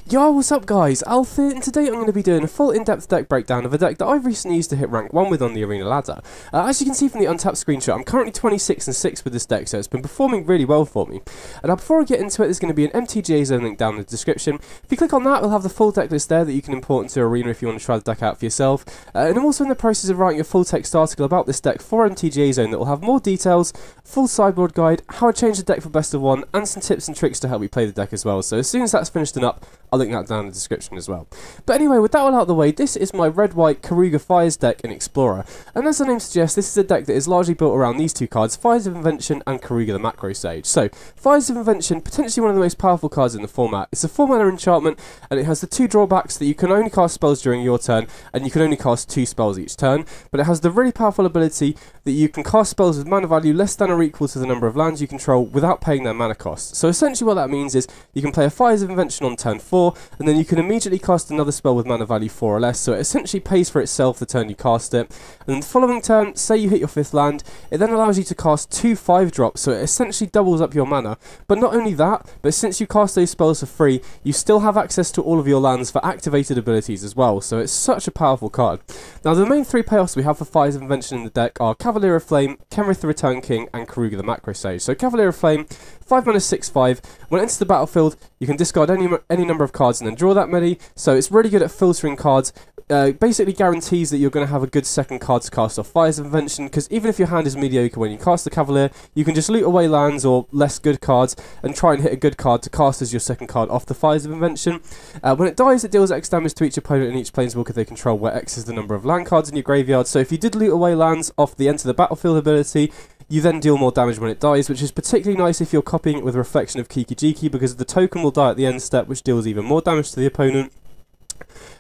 Yo, what's up guys, Alf here, and today I'm going to be doing a full in-depth deck breakdown of a deck that I've recently used to hit rank 1 with on the arena ladder. As you can see from the untapped screenshot, I'm currently 26 and 6 with this deck, so it's been performing really well for me. And before I get into it, there's going to be an MTG zone link down in the description. If you click on that, we'll have the full deck list there that you can import into arena if you want to try the deck out for yourself. And I'm also in the process of writing a full text article about this deck for MTG zone that will have more details, full sideboard guide, how I changed the deck for best of 1, and some tips and tricks to help you play the deck as well. So as soon as that's finished and up, I'll link that down in the description as well. But anyway, with that all out of the way, this is my red-white Keruga Fires deck in Explorer. And as the name suggests, this is a deck that is largely built around these two cards, Fires of Invention and Keruga the Macro Sage. So, Fires of Invention, potentially one of the most powerful cards in the format. It's a 4-mana enchantment, and it has the two drawbacks that you can only cast spells during your turn, and you can only cast 2 spells each turn. But it has the really powerful ability that you can cast spells with mana value less than or equal to the number of lands you control without paying their mana cost. So essentially what that means is you can play a Fires of Invention on turn 4, and then you can immediately cast another spell with mana value 4 or less, so it essentially pays for itself the turn you cast it. And then the following turn, say you hit your 5th land, it then allows you to cast 2 5-drops, so it essentially doubles up your mana. But not only that, but since you cast those spells for free, you still have access to all of your lands for activated abilities as well, so it's such a powerful card. Now the main 3 payoffs we have for Fires of Invention in the deck are Cavalier of Flame, Kenrith the Return King, and Keruga the Macro Sage. So Cavalier of Flame, 5 mana 6/5. When it enters the battlefield, you can discard any number of cards and then draw that many. So it's really good at filtering cards. Basically guarantees that you're going to have a good second card to cast off Fires of Invention, because even if your hand is mediocre when you cast the Cavalier, you can just loot away lands or less good cards and try and hit a good card to cast as your second card off the Fires of Invention. When it dies, it deals X damage to each opponent and each planeswalker they control, where X is the number of land cards in your graveyard. So if you did loot away lands off the enter the battlefield ability, you then deal more damage when it dies, which is particularly nice if you're copying it with Reflection of Kiki-Jiki, because the token will die at the end step, which deals even more damage to the opponent.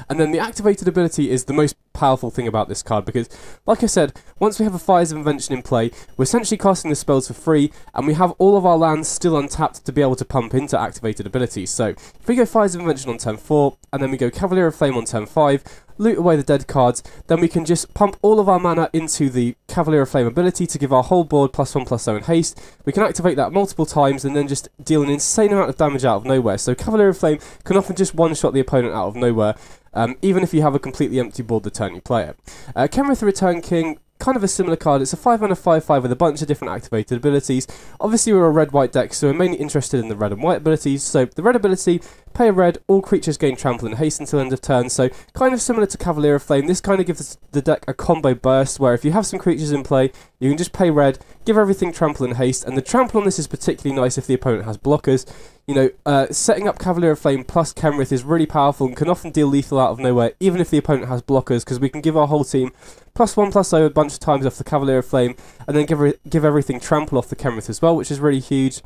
And then the activated ability is the most powerful thing about this card, because, like I said, once we have a Fires of Invention in play, we're essentially casting the spells for free, and we have all of our lands still untapped to be able to pump into activated abilities. So, if we go Fires of Invention on turn 4, and then we go Cavalier of Flame on turn 5, loot away the dead cards, then we can just pump all of our mana into the Cavalier of Flame ability to give our whole board +1/+0 in haste. We can activate that multiple times and then just deal an insane amount of damage out of nowhere. So Cavalier of Flame can often just one-shot the opponent out of nowhere, even if you have a completely empty board the turn you play it. Kenrith the Return King, kind of a similar card. It's a 5 mana 5/5 with a bunch of different activated abilities. Obviously we're a red-white deck, so we're mainly interested in the red and white abilities. So the red ability, pay a red, all creatures gain trample and haste until end of turn. So kind of similar to Cavalier of Flame, this kind of gives the deck a combo burst, where if you have some creatures in play, you can just pay red, give everything trample and haste, and the trample on this is particularly nice if the opponent has blockers. You know, setting up Cavalier of Flame plus Kenrith is really powerful and can often deal lethal out of nowhere, even if the opponent has blockers, because we can give our whole team +1/+0 a bunch of times off the Cavalier of Flame, and then give everything trample off the Kenrith as well, which is really huge.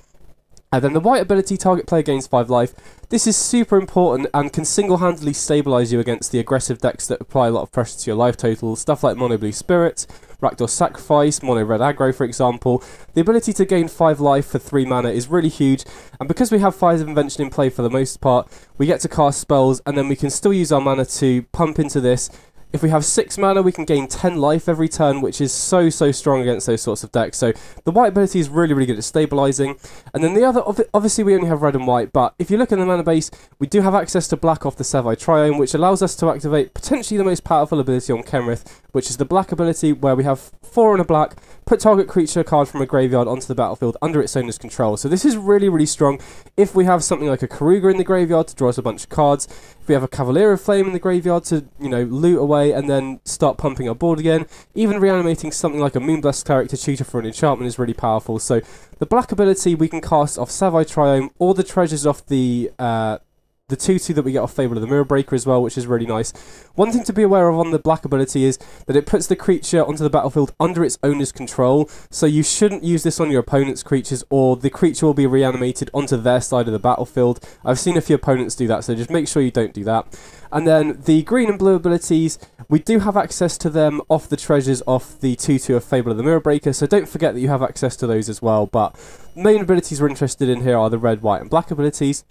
And then the white ability, target player gains 5 life. This is super important and can single-handedly stabilise you against the aggressive decks that apply a lot of pressure to your life total, stuff like Mono Blue Spirit, Rakdos Sacrifice, Mono Red Aggro for example. The ability to gain 5 life for 3 mana is really huge, and because we have Fires of Invention in play for the most part, we get to cast spells and then we can still use our mana to pump into this. If we have 6 mana, we can gain 10 life every turn, which is so strong against those sorts of decks. So the white ability is really good at stabilising. And then the other, obviously we only have red and white, but if you look in the mana base, we do have access to black off the Savai Triome, which allows us to activate potentially the most powerful ability on Kenrith, which is the black ability, where we have 4 and a black, put target creature card from a graveyard onto the battlefield under its owner's control. So this is really strong if we have something like a Keruga in the graveyard to draw us a bunch of cards. If we have a Cavalier of Flame in the graveyard to, you know, loot away and then start pumping our board again. Even reanimating something like a Moonblessed Cleric to tutor for an enchantment is really powerful. So the black ability we can cast off Savai Triome, or the treasures off the 2/2 that we get off Fable of the Mirror Breaker as well, which is really nice. One thing to be aware of on the black ability is that it puts the creature onto the battlefield under its owner's control, so you shouldn't use this on your opponent's creatures, or the creature will be reanimated onto their side of the battlefield. I've seen a few opponents do that, so just make sure you don't do that. And then the green and blue abilities, we do have access to them off the treasures off the 2/2 of Fable of the Mirror Breaker, so don't forget that you have access to those as well. But main abilities we're interested in here are the red, white and black abilities.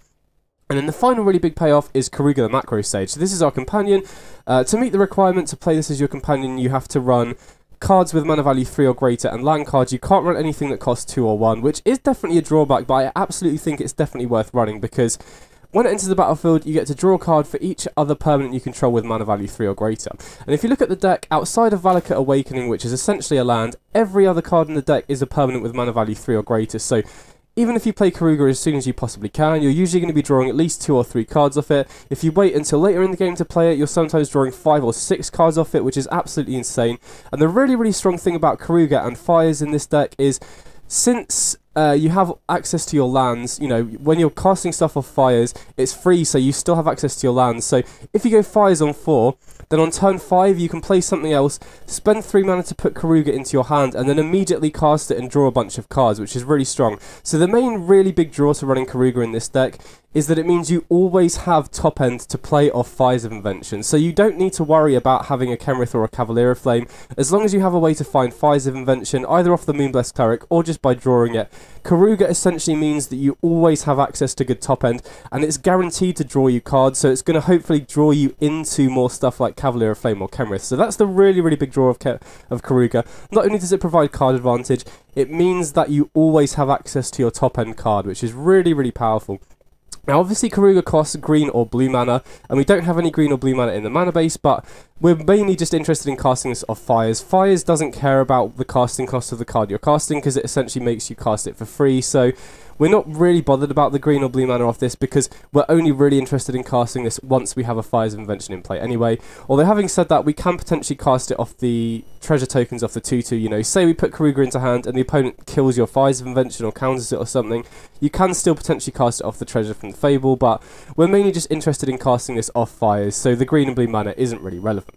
And then the final really big payoff is Keruga the Macro Sage. So this is our companion. To meet the requirement to play this as your companion, you have to run cards with mana value 3 or greater and land cards. You can't run anything that costs 2 or 1, which is definitely a drawback, but I absolutely think it's definitely worth running, because When it enters the battlefield, you get to draw a card for each other permanent you control with mana value 3 or greater. And if you look at the deck, outside of Valakut Awakening, which is essentially a land, every other card in the deck is a permanent with mana value 3 or greater. So even if you play Keruga as soon as you possibly can, you're usually going to be drawing at least 2 or 3 cards off it. If you wait until later in the game to play it, you're sometimes drawing 5 or 6 cards off it, which is absolutely insane. And the really, really strong thing about Keruga and Fires in this deck is, since you have access to your lands, you know, when you're casting stuff off Fires, it's free, so you still have access to your lands. So if you go Fires on 4, then on turn 5 you can play something else, spend 3 mana to put Keruga into your hand, and then immediately cast it and draw a bunch of cards, which is really strong. So the main really big draw to running Keruga in this deck is that it means you always have top end to play off Fires of Invention. So you don't need to worry about having a Kenrith or a Cavalier of Flame, as long as you have a way to find Fires of Invention, either off the Moonblessed Cleric or just by drawing it. Keruga essentially means that you always have access to good top end, and it's guaranteed to draw you cards, so it's going to hopefully draw you into more stuff like Cavalier of Flame or Kenrith. So that's the really, really big draw of Keruga. Not only does it provide card advantage, it means that you always have access to your top end card, which is really, really powerful. Now obviously Keruga costs green or blue mana, and we don't have any green or blue mana in the mana base, but we're mainly just interested in casting this off Fires. Fires doesn't care about the casting cost of the card you're casting, because it essentially makes you cast it for free, so we're not really bothered about the green or blue mana off this, because we're only really interested in casting this once we have a Fires of Invention in play anyway. Although having said that, we can potentially cast it off the treasure tokens off the 2/2, you know, say we put Keruga into hand and the opponent kills your Fires of Invention or counters it or something, you can still potentially cast it off the treasure from the Fable, but we're mainly just interested in casting this off Fires, so the green and blue mana isn't really relevant.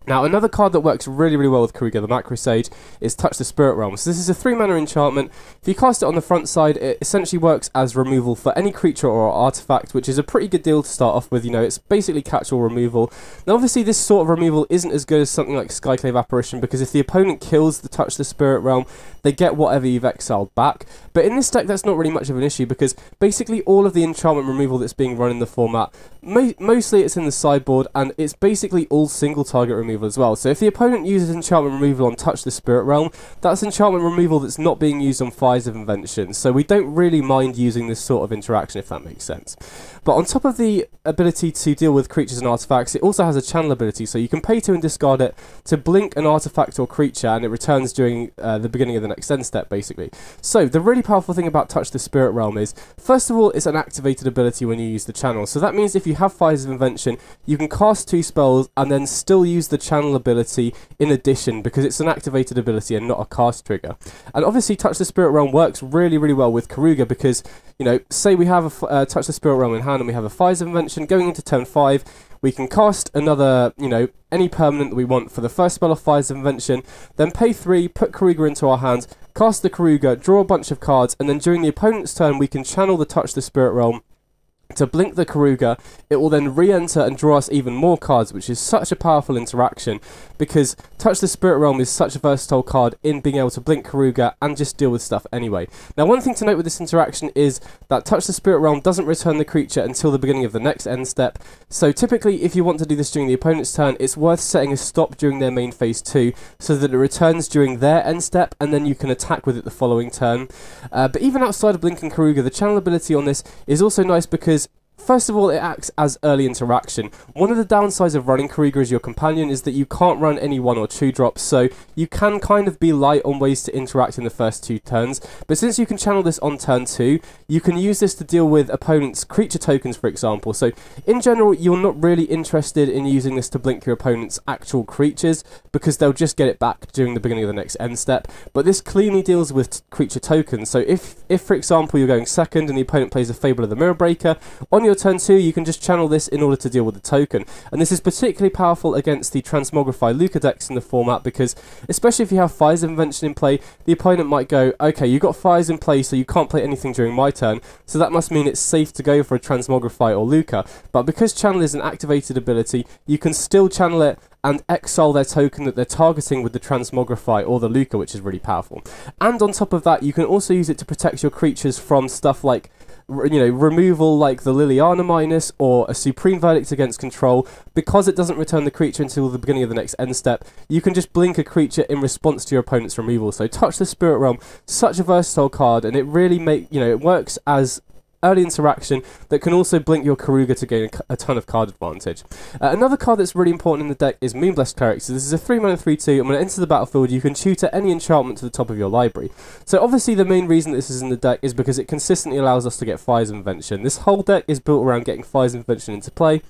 Now, another card that works really, really well with Keruga the Macro Sage is Touch the Spirit Realm. So this is a 3 mana enchantment. If you cast it on the front side, it essentially works as removal for any creature or artifact, which is a pretty good deal to start off with. You know, it's basically catch-all removal. Now, obviously, this sort of removal isn't as good as something like Skyclave Apparition, because if the opponent kills the Touch the Spirit Realm, they get whatever you've exiled back. But in this deck, that's not really much of an issue, because basically all of the enchantment removal that's being run in the format, mostly it's in the sideboard, and it's basically all single target removal as well. So if the opponent uses enchantment removal on Touch the Spirit Realm, that's enchantment removal that's not being used on Fires of Invention, so we don't really mind using this sort of interaction, if that makes sense. But on top of the ability to deal with creatures and artifacts, it also has a channel ability, so you can pay 2 and discard it to blink an artifact or creature, and it returns during the beginning of the next end step, basically. So the really powerful thing about Touch the Spirit Realm is, first of all, it's an activated ability when you use the channel. So that means if you have Fires of Invention, you can cast 2 spells and then still use the channel ability in addition, because it's an activated ability and not a cast trigger. And obviously Touch the Spirit Realm works really, really well with Keruga, because, you know, say we have a Touch the Spirit Realm in hand and we have a Fires of Invention going into turn 5, we can cast another, you know, any permanent that we want for the first spell of Fires of Invention, then pay 3, put Keruga into our hand, cast the Keruga, draw a bunch of cards, and then during the opponent's turn we can channel the Touch the Spirit Realm to blink the Keruga. It will then re-enter and draw us even more cards, which is such a powerful interaction, because Touch the Spirit Realm is such a versatile card in being able to blink Keruga and just deal with stuff anyway. Now, one thing to note with this interaction is that Touch the Spirit Realm doesn't return the creature until the beginning of the next end step, so typically if you want to do this during the opponent's turn, it's worth setting a stop during their main phase 2 so that it returns during their end step, and then you can attack with it the following turn. But even outside of blinking Keruga, the channel ability on this is also nice, because first of all, it acts as early interaction. One of the downsides of running Keruga as your companion is that you can't run any 1 or 2 drops, so you can kind of be light on ways to interact in the first 2 turns, but since you can channel this on turn 2, you can use this to deal with opponents' creature tokens, for example. So in general, you're not really interested in using this to blink your opponent's actual creatures, because they'll just get it back during the beginning of the next end step, but this cleanly deals with creature tokens. So if for example you're going second and the opponent plays a Fable of the Mirror Breaker, on your turn 2 you can just channel this in order to deal with the token, and this is particularly powerful against the Transmogrify Luca decks in the format, because especially if you have Fires of Invention in play, the opponent might go, okay, you got Fires in play, so you can't play anything during my turn, so that must mean it's safe to go for a Transmogrify or Luca. But because channel is an activated ability, you can still channel it and exile their token that they're targeting with the Transmogrify or the Luca, which is really powerful. And on top of that, you can also use it to protect your creatures from stuff like, you know, removal like the Liliana Minus or a Supreme Verdict against control. Because it doesn't return the creature until the beginning of the next end step, you can just blink a creature in response to your opponent's removal. So Touch the Spirit Realm, such a versatile card, and it really it works as early interaction that can also blink your Keruga to gain a ton of card advantage. Another card that's really important in the deck is Moonblessed Cleric. So this is a 3-mana 3/2, and when it enters the battlefield, you can tutor any enchantment to the top of your library. So obviously the main reason this is in the deck is because it consistently allows us to get Fire's Invention. This whole deck is built around getting Fire's Invention into play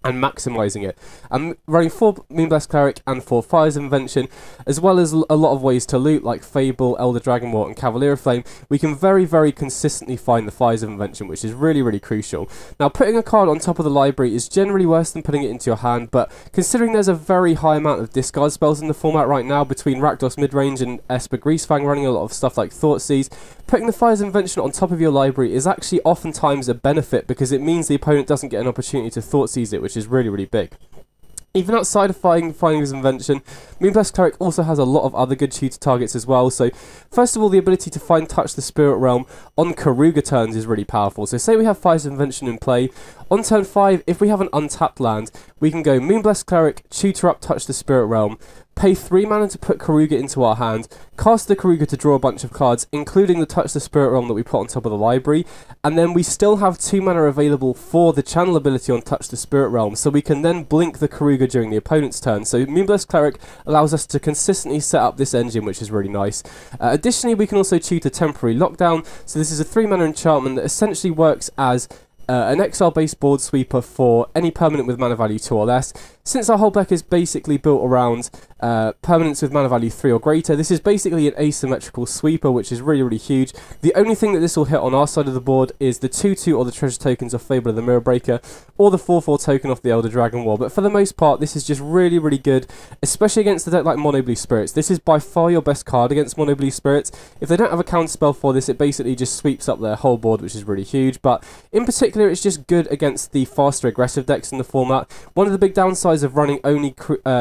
and maximising it. I'm running 4 Moonblessed Cleric and 4 Fire's Invention, as well as a lot of ways to loot, like Fable, Elder Dragonwort, and Cavalier of Flame. We can very, very consistently find the Fire's Invention, which is really, really crucial. Now, putting a card on top of the library is generally worse than putting it into your hand, but considering there's a very high amount of discard spells in the format right now, between RB Midrange and Esper Greasefang running a lot of stuff like Thoughtseize, putting the Fire's Invention on top of your library is actually oftentimes a benefit, because it means the opponent doesn't get an opportunity to Thoughtseize it, which is really, really big. Even outside of finding his invention, Moonblessed Cleric also has a lot of other good tutor targets as well. So, first of all, the ability to find Touch the Spirit Realm on Keruga turns is really powerful. So, say we have Fire's Invention in play. On turn 5, if we have an untapped land, we can go Moonblessed Cleric, tutor up Touch the Spirit Realm, pay 3 mana to put Keruga into our hand, cast the Keruga to draw a bunch of cards, including the Touch the Spirit Realm that we put on top of the library, and then we still have 2 mana available for the channel ability on Touch the Spirit Realm, so we can then blink the Keruga during the opponent's turn. So Moonblessed Cleric allows us to consistently set up this engine, which is really nice. Additionally, we can also tutor Temporary Lockdown. So this is a 3 mana enchantment that essentially works as an exile-based board sweeper for any permanent with mana value 2 or less. Since our whole deck is basically built around permanents with mana value 3 or greater, this is basically an asymmetrical sweeper, which is really, really huge. The only thing that this will hit on our side of the board is the 2/2 or the treasure tokens of Fable of the Mirror Breaker, or the 4/4 token off the Elder Dragonwort. But for the most part, this is just really, really good, especially against a deck like Mono Blue Spirits. This is by far your best card against Mono Blue Spirits. If they don't have a counterspell for this, it basically just sweeps up their whole board, which is really huge. But in particular, it's just good against the faster aggressive decks in the format. One of the big downsides of running only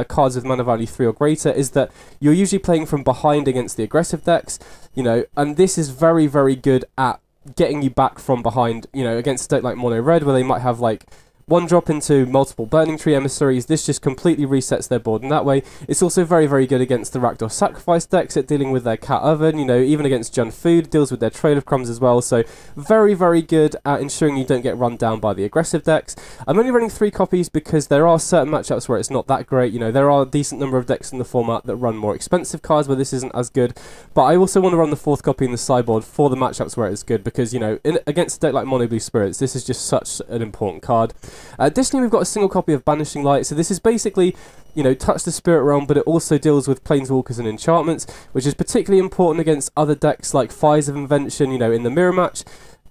cards with mana value 3 or greater is that you're usually playing from behind against the aggressive decks, you know, and this is very, very good at getting you back from behind, you know, against a deck like Mono Red, where they might have like 1 drop into multiple Burning Tree emissaries. This just completely resets their board in that way. It's also very, very good against the Rakdos Sacrifice decks at dealing with their Cat Oven, you know, even against Jund Food, deals with their Trail of Crumbs as well. So very, very good at ensuring you don't get run down by the aggressive decks. I'm only running 3 copies because there are certain matchups where it's not that great. You know, there are a decent number of decks in the format that run more expensive cards where this isn't as good. But I also want to run the 4th copy in the sideboard for the matchups where it's good, because, you know, against a deck like Mono Blue Spirits, this is just such an important card. Additionally, we've got a single copy of Banishing Light. So this is basically, you know, Touch the Spirit Realm, but it also deals with Planeswalkers and enchantments, which is particularly important against other decks like Fires of Invention, you know, in the Mirror Match.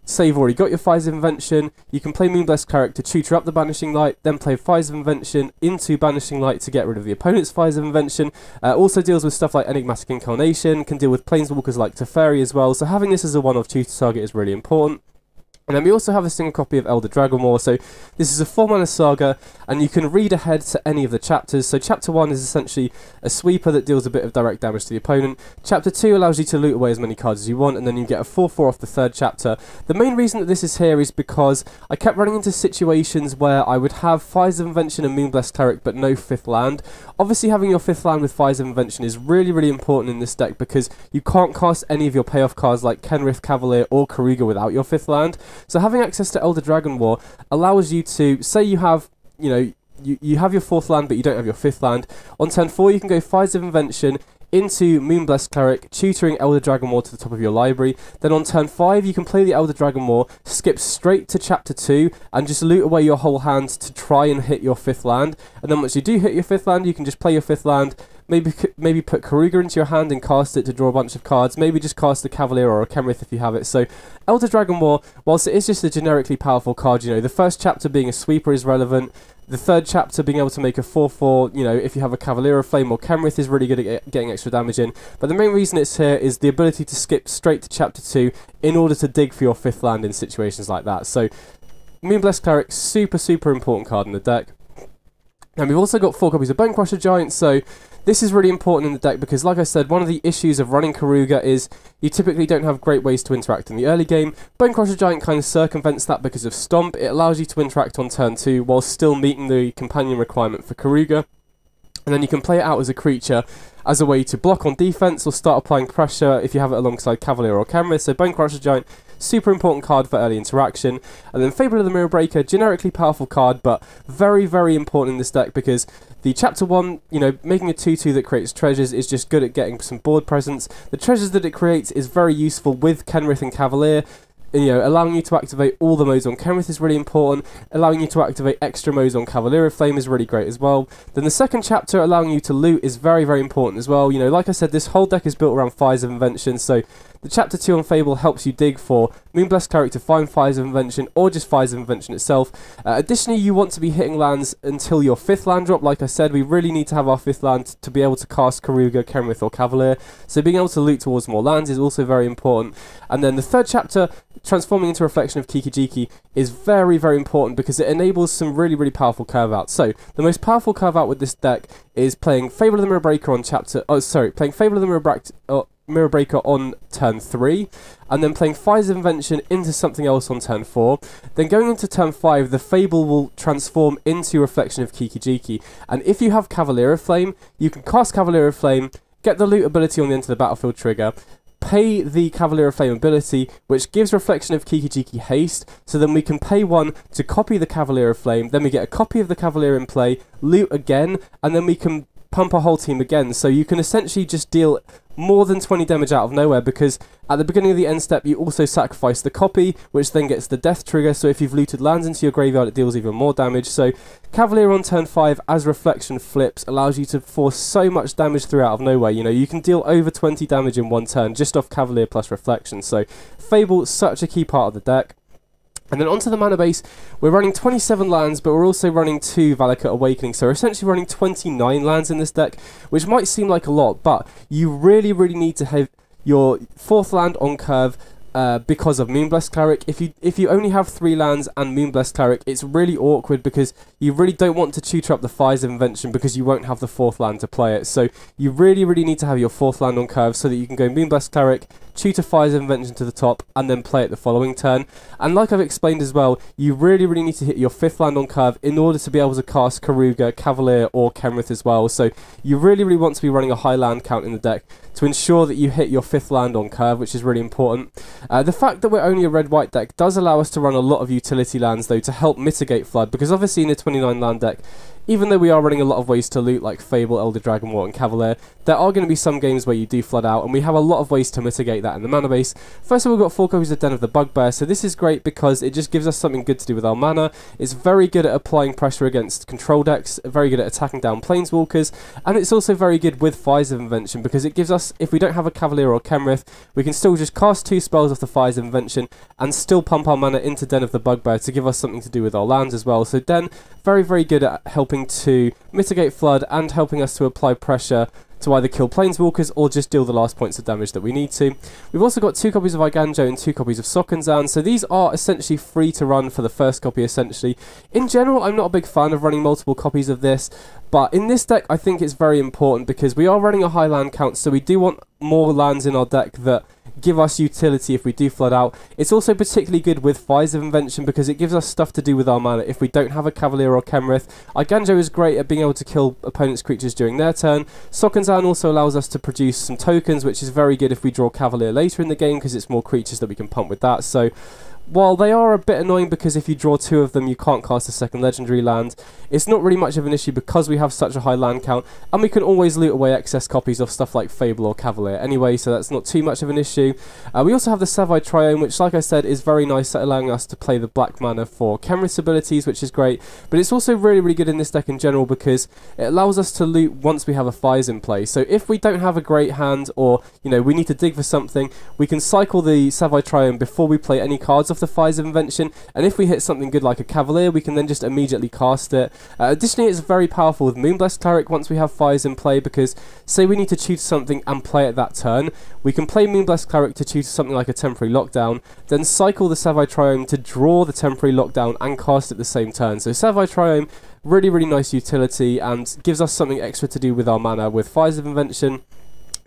Say you've already got your Fires of Invention, you can play Moonblessed Cleric to tutor up the Banishing Light, then play Fires of Invention into Banishing Light to get rid of the opponent's Fires of Invention. Also deals with stuff like Enigmatic Incarnation, can deal with Planeswalkers like Teferi as well, so having this as a one-off tutor target is really important. And then we also have a single copy of Elder Dragonwort. So this is a 4-mana saga, and you can read ahead to any of the chapters. So chapter 1 is essentially a sweeper that deals a bit of direct damage to the opponent. Chapter 2 allows you to loot away as many cards as you want, and then you get a 4/4 off the 3rd chapter. The main reason that this is here is because I kept running into situations where I would have Fires of Invention and Moonblessed Cleric, but no 5th land. Obviously, having your 5th land with Fires of Invention is really, really important in this deck, because you can't cast any of your payoff cards like Kenrith, Cavalier, or Keruga without your 5th land. So having access to Elder Dragonwort allows you to, say you have, you know, you have your 4th land but you don't have your 5th land. On turn 4 you can go Fires of Invention into Moonblessed Cleric, tutoring Elder Dragonwort to the top of your library. Then on turn 5 you can play the Elder Dragonwort, skip straight to chapter 2 and just loot away your whole hand to try and hit your 5th land. And then once you do hit your 5th land, you can just play your 5th land, maybe put Keruga into your hand and cast it to draw a bunch of cards, maybe just cast a Cavalier or a Kenrith if you have it. So Elder Dragonwort, whilst it is just a generically powerful card, you know, the first chapter being a sweeper is relevant. The 3rd chapter being able to make a 4/4, you know, if you have a Cavalier of Flame or Kenrith, is really good at getting extra damage in. But the main reason it's here is the ability to skip straight to chapter 2 in order to dig for your 5th land in situations like that. So Moonblessed Cleric, super, super important card in the deck. And we've also got 4 copies of Bonecrusher Giant, so this is really important in the deck because, like I said, one of the issues of running Keruga is you typically don't have great ways to interact in the early game. Bonecrusher Giant kind of circumvents that because of Stomp. It allows you to interact on turn 2 while still meeting the companion requirement for Keruga. And then you can play it out as a creature as a way to block on defense or start applying pressure if you have it alongside Cavalier or Kenrith. So Bonecrusher Giant, super important card for early interaction. And then Fable of the Mirror Breaker, generically powerful card, but very, very important in this deck because the Chapter 1, you know, making a 2/2 that creates treasures is just good at getting some board presence. The treasures that it creates is very useful with Kenrith and Cavalier. You know, allowing you to activate all the modes on Kenrith is really important. Allowing you to activate extra modes on Cavalier of Flame is really great as well. Then the second chapter, allowing you to loot, is very, very important as well. You know, like I said, this whole deck is built around Fires of Invention, so the Chapter 2 on Fable helps you dig for Moonblessed Cleric to find Fires of Invention or just Fires of Invention itself. Additionally, you want to be hitting lands until your 5th land drop. Like I said, we really need to have our 5th land to be able to cast Keruga, Kenrith or Cavalier. So being able to loot towards more lands is also very important. And then the third chapter, transforming into Reflection of Kiki-Jiki, is very, very important because it enables some really, really powerful curve outs. So the most powerful curve out with this deck is playing Fable of the Mirror Breaker on playing Fable of the Mirror Breaker on turn 3, and then playing Fires of Invention into something else on turn 4. Then going into turn 5, the Fable will transform into Reflection of Kiki-Jiki. And if you have Cavalier of Flame, you can cast Cavalier of Flame, get the loot ability on the end of the battlefield trigger, pay the Cavalier of Flame ability, which gives Reflection of Kiki-Jiki haste, so then we can pay 1 to copy the Cavalier of Flame, then we get a copy of the Cavalier in play, loot again, and then we can pump our whole team again. So you can essentially just deal more than 20 damage out of nowhere, because at the beginning of the end step you also sacrifice the copy, which then gets the death trigger, so if you've looted lands into your graveyard it deals even more damage. So Cavalier on turn 5 as Reflection flips allows you to force so much damage through out of nowhere. You know, you can deal over 20 damage in one turn just off Cavalier plus Reflection. So Fable, such a key part of the deck. And then onto the mana base, we're running 27 lands, but we're also running 2 Valakut Awakening, so we're essentially running 29 lands in this deck, which might seem like a lot, but you really, really need to have your 4th land on curve because of Moonblessed Cleric. If you only have 3 lands and Moonblessed Cleric, it's really awkward because you really don't want to tutor up the Fires of Invention because you won't have the 4th land to play it. So you really, really need to have your 4th land on curve so that you can go Moonblessed Cleric, tutor Fires of Invention to the top, and then play it the following turn. And like I've explained as well, you really, really need to hit your 5th land on curve in order to be able to cast Keruga, Cavalier, or Kenrith as well. So you really, really want to be running a high land count in the deck to ensure that you hit your 5th land on curve, which is really important. The fact that we're only a red-white deck does allow us to run a lot of utility lands, though, to help mitigate flood, because obviously in a 29 land deck, even though we are running a lot of ways to loot like Fable, Elder Dragon War and Cavalier, there are going to be some games where you do flood out, and we have a lot of ways to mitigate that in the mana base. First of all, we've got 4 copies of Den of the Bugbear, so this is great because it just gives us something good to do with our mana. It's very good at applying pressure against control decks, very good at attacking down Planeswalkers, and it's also very good with Fires of Invention because it gives us, if we don't have a Cavalier or Kenrith, we can still just cast 2 spells off the Fires of Invention and still pump our mana into Den of the Bugbear to give us something to do with our lands as well. So Den, very, very good at helping to mitigate flood and helping us to apply pressure to either kill Planeswalkers or just deal the last points of damage that we need to. We've also got 2 copies of Iganjo and 2 copies of Sokenzan, so these are essentially free to run for the first copy essentially. In general, I'm not a big fan of running multiple copies of this, but in this deck I think it's very important because we are running a high land count, so we do want more lands in our deck that give us utility if we do flood out. It's also particularly good with Fires of Invention because it gives us stuff to do with our mana if we don't have a Cavalier or Kenrith. Iganjo is great at being able to kill opponents' creatures during their turn. Sokenzan also allows us to produce some tokens, which is very good if we draw Cavalier later in the game because it's more creatures that we can pump with that. So while they are a bit annoying because if you draw 2 of them you can't cast a second legendary land, it's not really much of an issue because we have such a high land count, and we can always loot away excess copies of stuff like Fable or Cavalier anyway, so that's not too much of an issue. We also have the Savai Triome, which like I said is very nice at allowing us to play the black mana for Kenrith's abilities, which is great, but it's also really, really good in this deck in general because it allows us to loot once we have a Fires in play. So if we don't have a great hand, or you know, we need to dig for something, we can cycle the Savai Triome before we play any cards off the Fires of Invention, and if we hit something good like a Cavalier, we can then just immediately cast it. Additionally, it's very powerful with Moonblessed Cleric once we have Fires in play, because say we need to choose something and play it that turn, we can play Moonblessed Cleric to choose something like a Temporary Lockdown, then cycle the Savai Triome to draw the Temporary Lockdown and cast it the same turn. So Savai Triome, really, really nice utility and gives us something extra to do with our mana with Fires of Invention.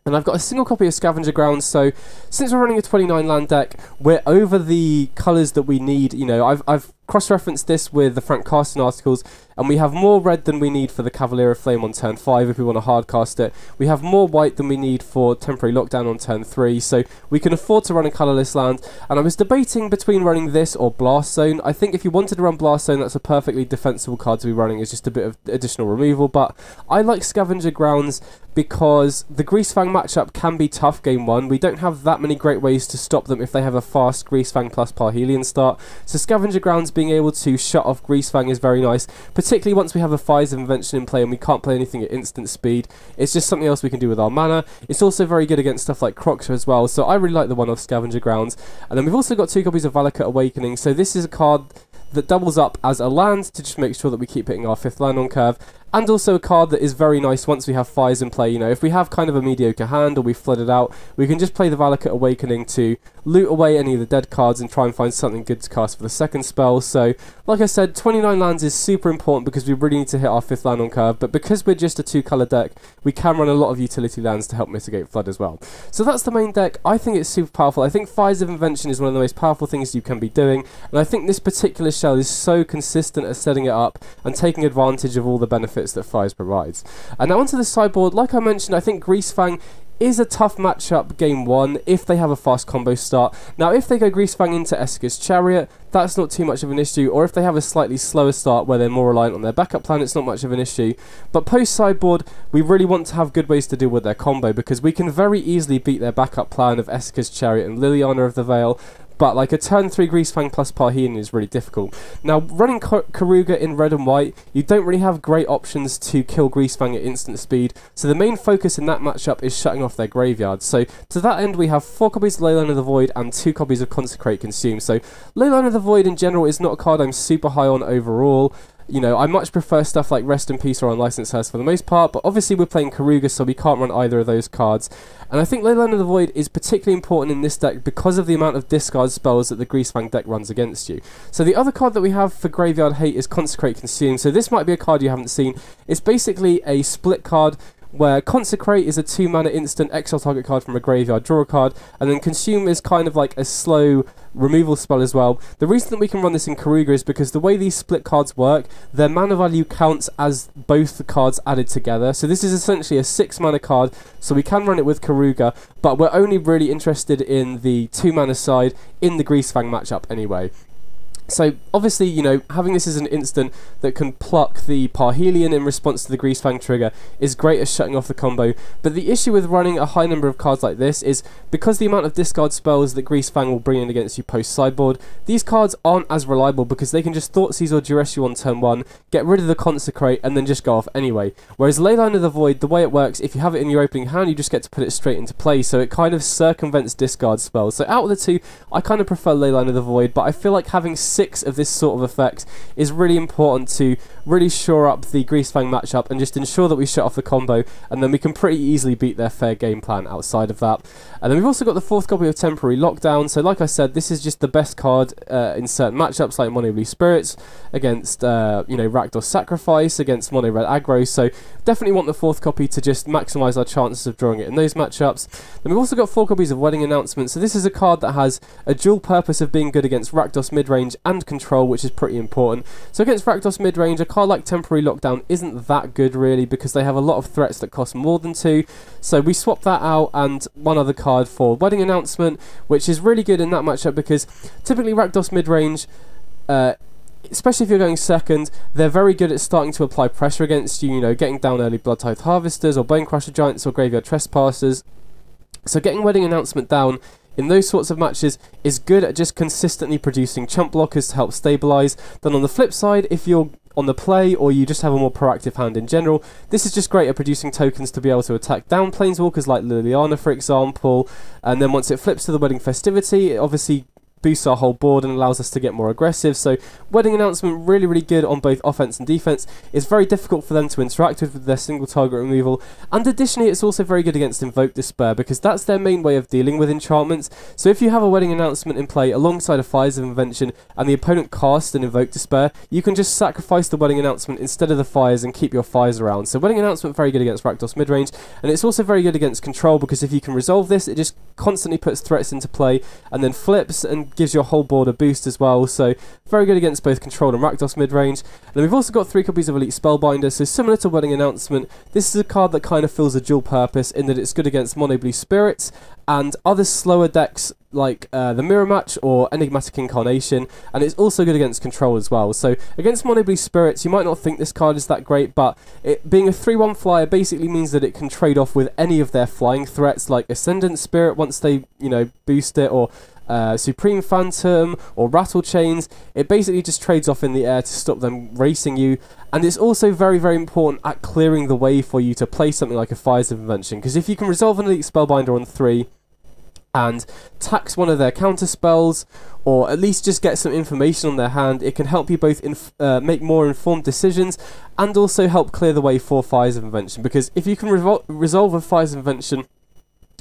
And I've got a single copy of Scavenger Grounds, so since we're running a 29 land deck, we're over the colours that we need. You know, I've cross-referenced this with the Frank Carsten articles, and we have more red than we need for the Cavalier of Flame on turn 5 if we want to hardcast it. We have more white than we need for Temporary Lockdown on turn 3, so we can afford to run a colourless land. And I was debating between running this or Blast Zone. I think if you wanted to run Blast Zone, that's a perfectly defensible card to be running. It's just a bit of additional removal, but I like Scavenger Grounds because the Greasefang matchup can be tough game 1. We don't have that many great ways to stop them if they have a fast Greasefang plus Parhelion start. So Scavenger Grounds being able to shut off Greasefang is very nice, particularly once we have a Fires of Invention in play and we can't play anything at instant speed. It's just something else we can do with our mana. It's also very good against stuff like Croxa as well, so I really like the one-off Scavenger Grounds. And then we've also got 2 copies of Valakut Awakening, so this is a card that doubles up as a land to just make sure that we keep hitting our 5th land on curve, and also a card that is very nice once we have Fires in play. You know, if we have kind of a mediocre hand or we flooded out, we can just play the Valakut Awakening to loot away any of the dead cards and try and find something good to cast for the second spell. So, like I said, 29 lands is super important because we really need to hit our 5th land on curve, but because we're just a 2-colour deck, we can run a lot of utility lands to help mitigate flood as well. So that's the main deck. I think it's super powerful. I think Fires of Invention is one of the most powerful things you can be doing, and I think this particular shell is so consistent at setting it up and taking advantage of all the benefits that Fires provides. And now onto the sideboard. Like I mentioned, I think Greasefang is a tough matchup game 1 if they have a fast combo start. Now if they go Greasefang into Esika's Chariot, that's not too much of an issue, or if they have a slightly slower start where they're more reliant on their backup plan, it's not much of an issue. But post sideboard, we really want to have good ways to deal with their combo, because we can very easily beat their backup plan of Esika's Chariot and Liliana of the Veil, but like a turn 3 Greasefang plus Parhelion is really difficult. Now running Keruga in red and white, you don't really have great options to kill Greasefang at instant speed, so the main focus in that matchup is shutting off their graveyard. So to that end we have 4 copies of Leyline of the Void and 2 copies of Consecrate Consume. So Leyline of the Void in general is not a card I'm super high on overall. You know, I much prefer stuff like Rest in Peace or Unlicensed Hearse for the most part, but obviously we're playing Keruga, so we can't run either of those cards. And I think Leyline of the Void is particularly important in this deck because of the amount of discard spells that the Greasefang deck runs against you. So the other card that we have for Graveyard Hate is Consecrate Consume. So this might be a card you haven't seen. It's basically a split card where Consecrate is a 2-mana instant, exile target card from a graveyard, draw a card, and then Consume is kind of like a slow removal spell as well. The reason that we can run this in Keruga is because the way these split cards work, their mana value counts as both the cards added together. So this is essentially a 6-mana card, so we can run it with Keruga, but we're only really interested in the 2-mana side in the Greasefang matchup anyway. So obviously, you know, having this as an instant that can pluck the Parhelion in response to the Greasefang trigger is great at shutting off the combo, but the issue with running a high number of cards like this is because the amount of discard spells that Greasefang will bring in against you post sideboard, these cards aren't as reliable because they can just Thoughtseize or Duress you on turn 1, get rid of the Consecrate and then just go off anyway. Whereas Leyline of the Void, the way it works, if you have it in your opening hand, you just get to put it straight into play, so it kind of circumvents discard spells. So out of the two, I kind of prefer Leyline of the Void, but I feel like having 6 of this sort of effect is really important to really shore up the Greasefang matchup and just ensure that we shut off the combo, and then we can pretty easily beat their fair game plan outside of that. And then we've also got the 4th copy of Temporary Lockdown. So like I said, this is just the best card in certain matchups like Mono Blue Spirits, against you know, Rakdos Sacrifice, against Mono Red Aggro, so definitely want the 4th copy to just maximise our chances of drawing it in those matchups. Then we've also got 4 copies of Wedding Announcement. So this is a card that has a dual purpose of being good against Rakdos Midrange and Control, which is pretty important. So against Rakdos Midrange, a card like Temporary Lockdown isn't that good really because they have a lot of threats that cost more than 2, so we swap that out and one other card for Wedding Announcement, which is really good in that matchup because typically Rakdos Midrange, especially if you're going second, they're very good at starting to apply pressure against you, you know, getting down early Bloodtithe Harvesters or Bonecrusher Giants or Graveyard Trespassers. So getting Wedding Announcement down in those sorts of matches is good at just consistently producing chump blockers to help stabilise. Then on the flip side, if you're on the play or you just have a more proactive hand in general, this is just great at producing tokens to be able to attack down planeswalkers like Liliana for example, and then once it flips to the Wedding Festivity, it obviously boosts our whole board and allows us to get more aggressive. So Wedding Announcement really, really good on both offense and defense. It's very difficult for them to interact with their single target removal, and additionally it's also very good against Invoke Despair because that's their main way of dealing with enchantments. So if you have a Wedding Announcement in play alongside a Fires of Invention and the opponent casts an Invoke Despair, you can just sacrifice the Wedding Announcement instead of the Fires and keep your Fires around. So Wedding Announcement very good against Rakdos Midrange, and it's also very good against Control because if you can resolve this, it just constantly puts threats into play and then flips and gives your whole board a boost as well, so very good against both Control and Rakdos midrange. And then we've also got 3 copies of Elite Spellbinder, so similar to Wedding Announcement, this is a card that kind of fills a dual purpose in that it's good against Mono Blue Spirits and other slower decks like the Mirror Match or Enigmatic Incarnation, and it's also good against Control as well. So against Mono Blue Spirits, you might not think this card is that great, but it being a 3/1 flyer basically means that it can trade off with any of their flying threats like Ascendant Spirit once they, you know, boost it, or Supreme Phantom or Rattle Chains. It basically just trades off in the air to stop them racing you, and it's also very, very important at clearing the way for you to play something like a Fires of Invention, because if you can resolve an Elite Spellbinder on 3 and tax one of their counter spells, or at least just get some information on their hand, it can help you both make more informed decisions and also help clear the way for Fires of Invention, because if you can resolve a Fires of Invention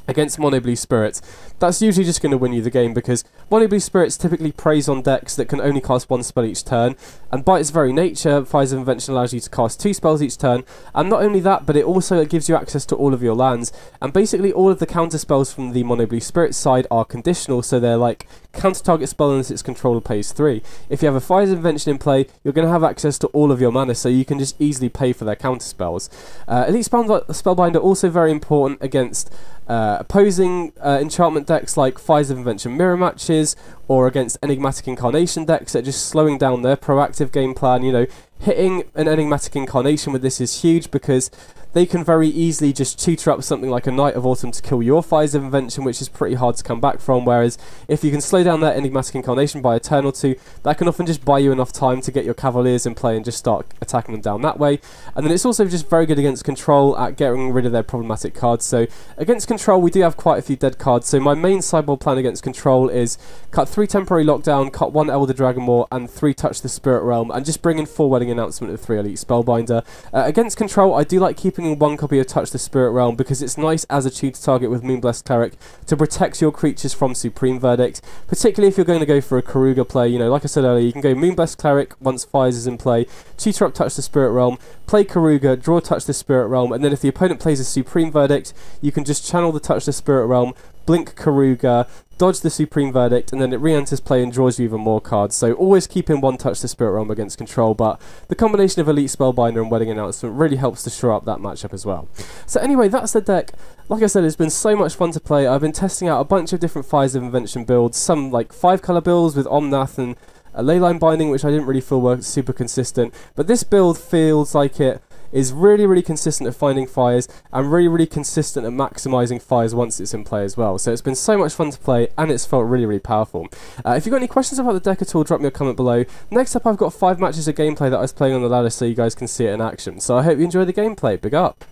against Mono Blue Spirits, that's usually just going to win you the game, because Mono Blue Spirits typically preys on decks that can only cast 1 spell each turn, and by its very nature, Fires of Invention allows you to cast 2 spells each turn, and not only that, but it also gives you access to all of your lands, and basically all of the counter spells from the Mono Blue Spirits side are conditional, so they're like counter target spell unless its controller pays 3. If you have a Fires of Invention in play, you're going to have access to all of your mana, so you can just easily pay for their counter spells. Elite Spellbinder also very important against opposing enchantment decks like Fires of Invention Mirror Matches, or against Enigmatic Incarnation decks that are just slowing down their proactive game plan. You know, hitting an Enigmatic Incarnation with this is huge, because they can very easily just tutor up something like a Knight of Autumn to kill your Fires of Invention, which is pretty hard to come back from, whereas if you can slow down that Enigmatic Incarnation by a turn or 2, that can often just buy you enough time to get your Cavaliers in play and just start attacking them down that way. And then it's also just very good against Control at getting rid of their problematic cards. So against Control, we do have quite a few dead cards, so my main sideboard plan against Control is cut 3 Temporary Lockdown, cut 1 Elder Dragonmaw, and 3 Touch the Spirit Realm, and just bring in 4 Wedding Announcement and 3 Elite Spellbinder. Against Control, I do like keeping 1 copy of Touch the Spirit Realm, because it's nice as a tutor target with Moonblessed Cleric to protect your creatures from Supreme Verdict, particularly if you're going to go for a Keruga play. You know, like I said earlier, you can go Moonblessed Cleric once Fires is in play, tutor up Touch the Spirit Realm, play Keruga, draw Touch the Spirit Realm, and then if the opponent plays a Supreme Verdict, you can just channel the Touch the Spirit Realm, blink Keruga, dodge the Supreme Verdict, and then it re-enters play and draws you even more cards. So always keep in 1 Touch the Spirit Realm against Control, but the combination of Elite Spellbinder and Wedding Announcement really helps to shore up that matchup as well. So anyway, that's the deck. Like I said, it's been so much fun to play. I've been testing out a bunch of different Fires of Invention builds, some like 5-color builds with Omnath and a Leyline Binding, which I didn't really feel were super consistent, but this build feels like it is really, really consistent at finding Fires, and really, really consistent at maximising Fires once it's in play as well. So it's been so much fun to play, and it's felt really, really powerful. If you've got any questions about the deck at all, drop me a comment below. Next up, I've got 5 matches of gameplay that I was playing on the ladder, so you guys can see it in action. So I hope you enjoy the gameplay. Big up.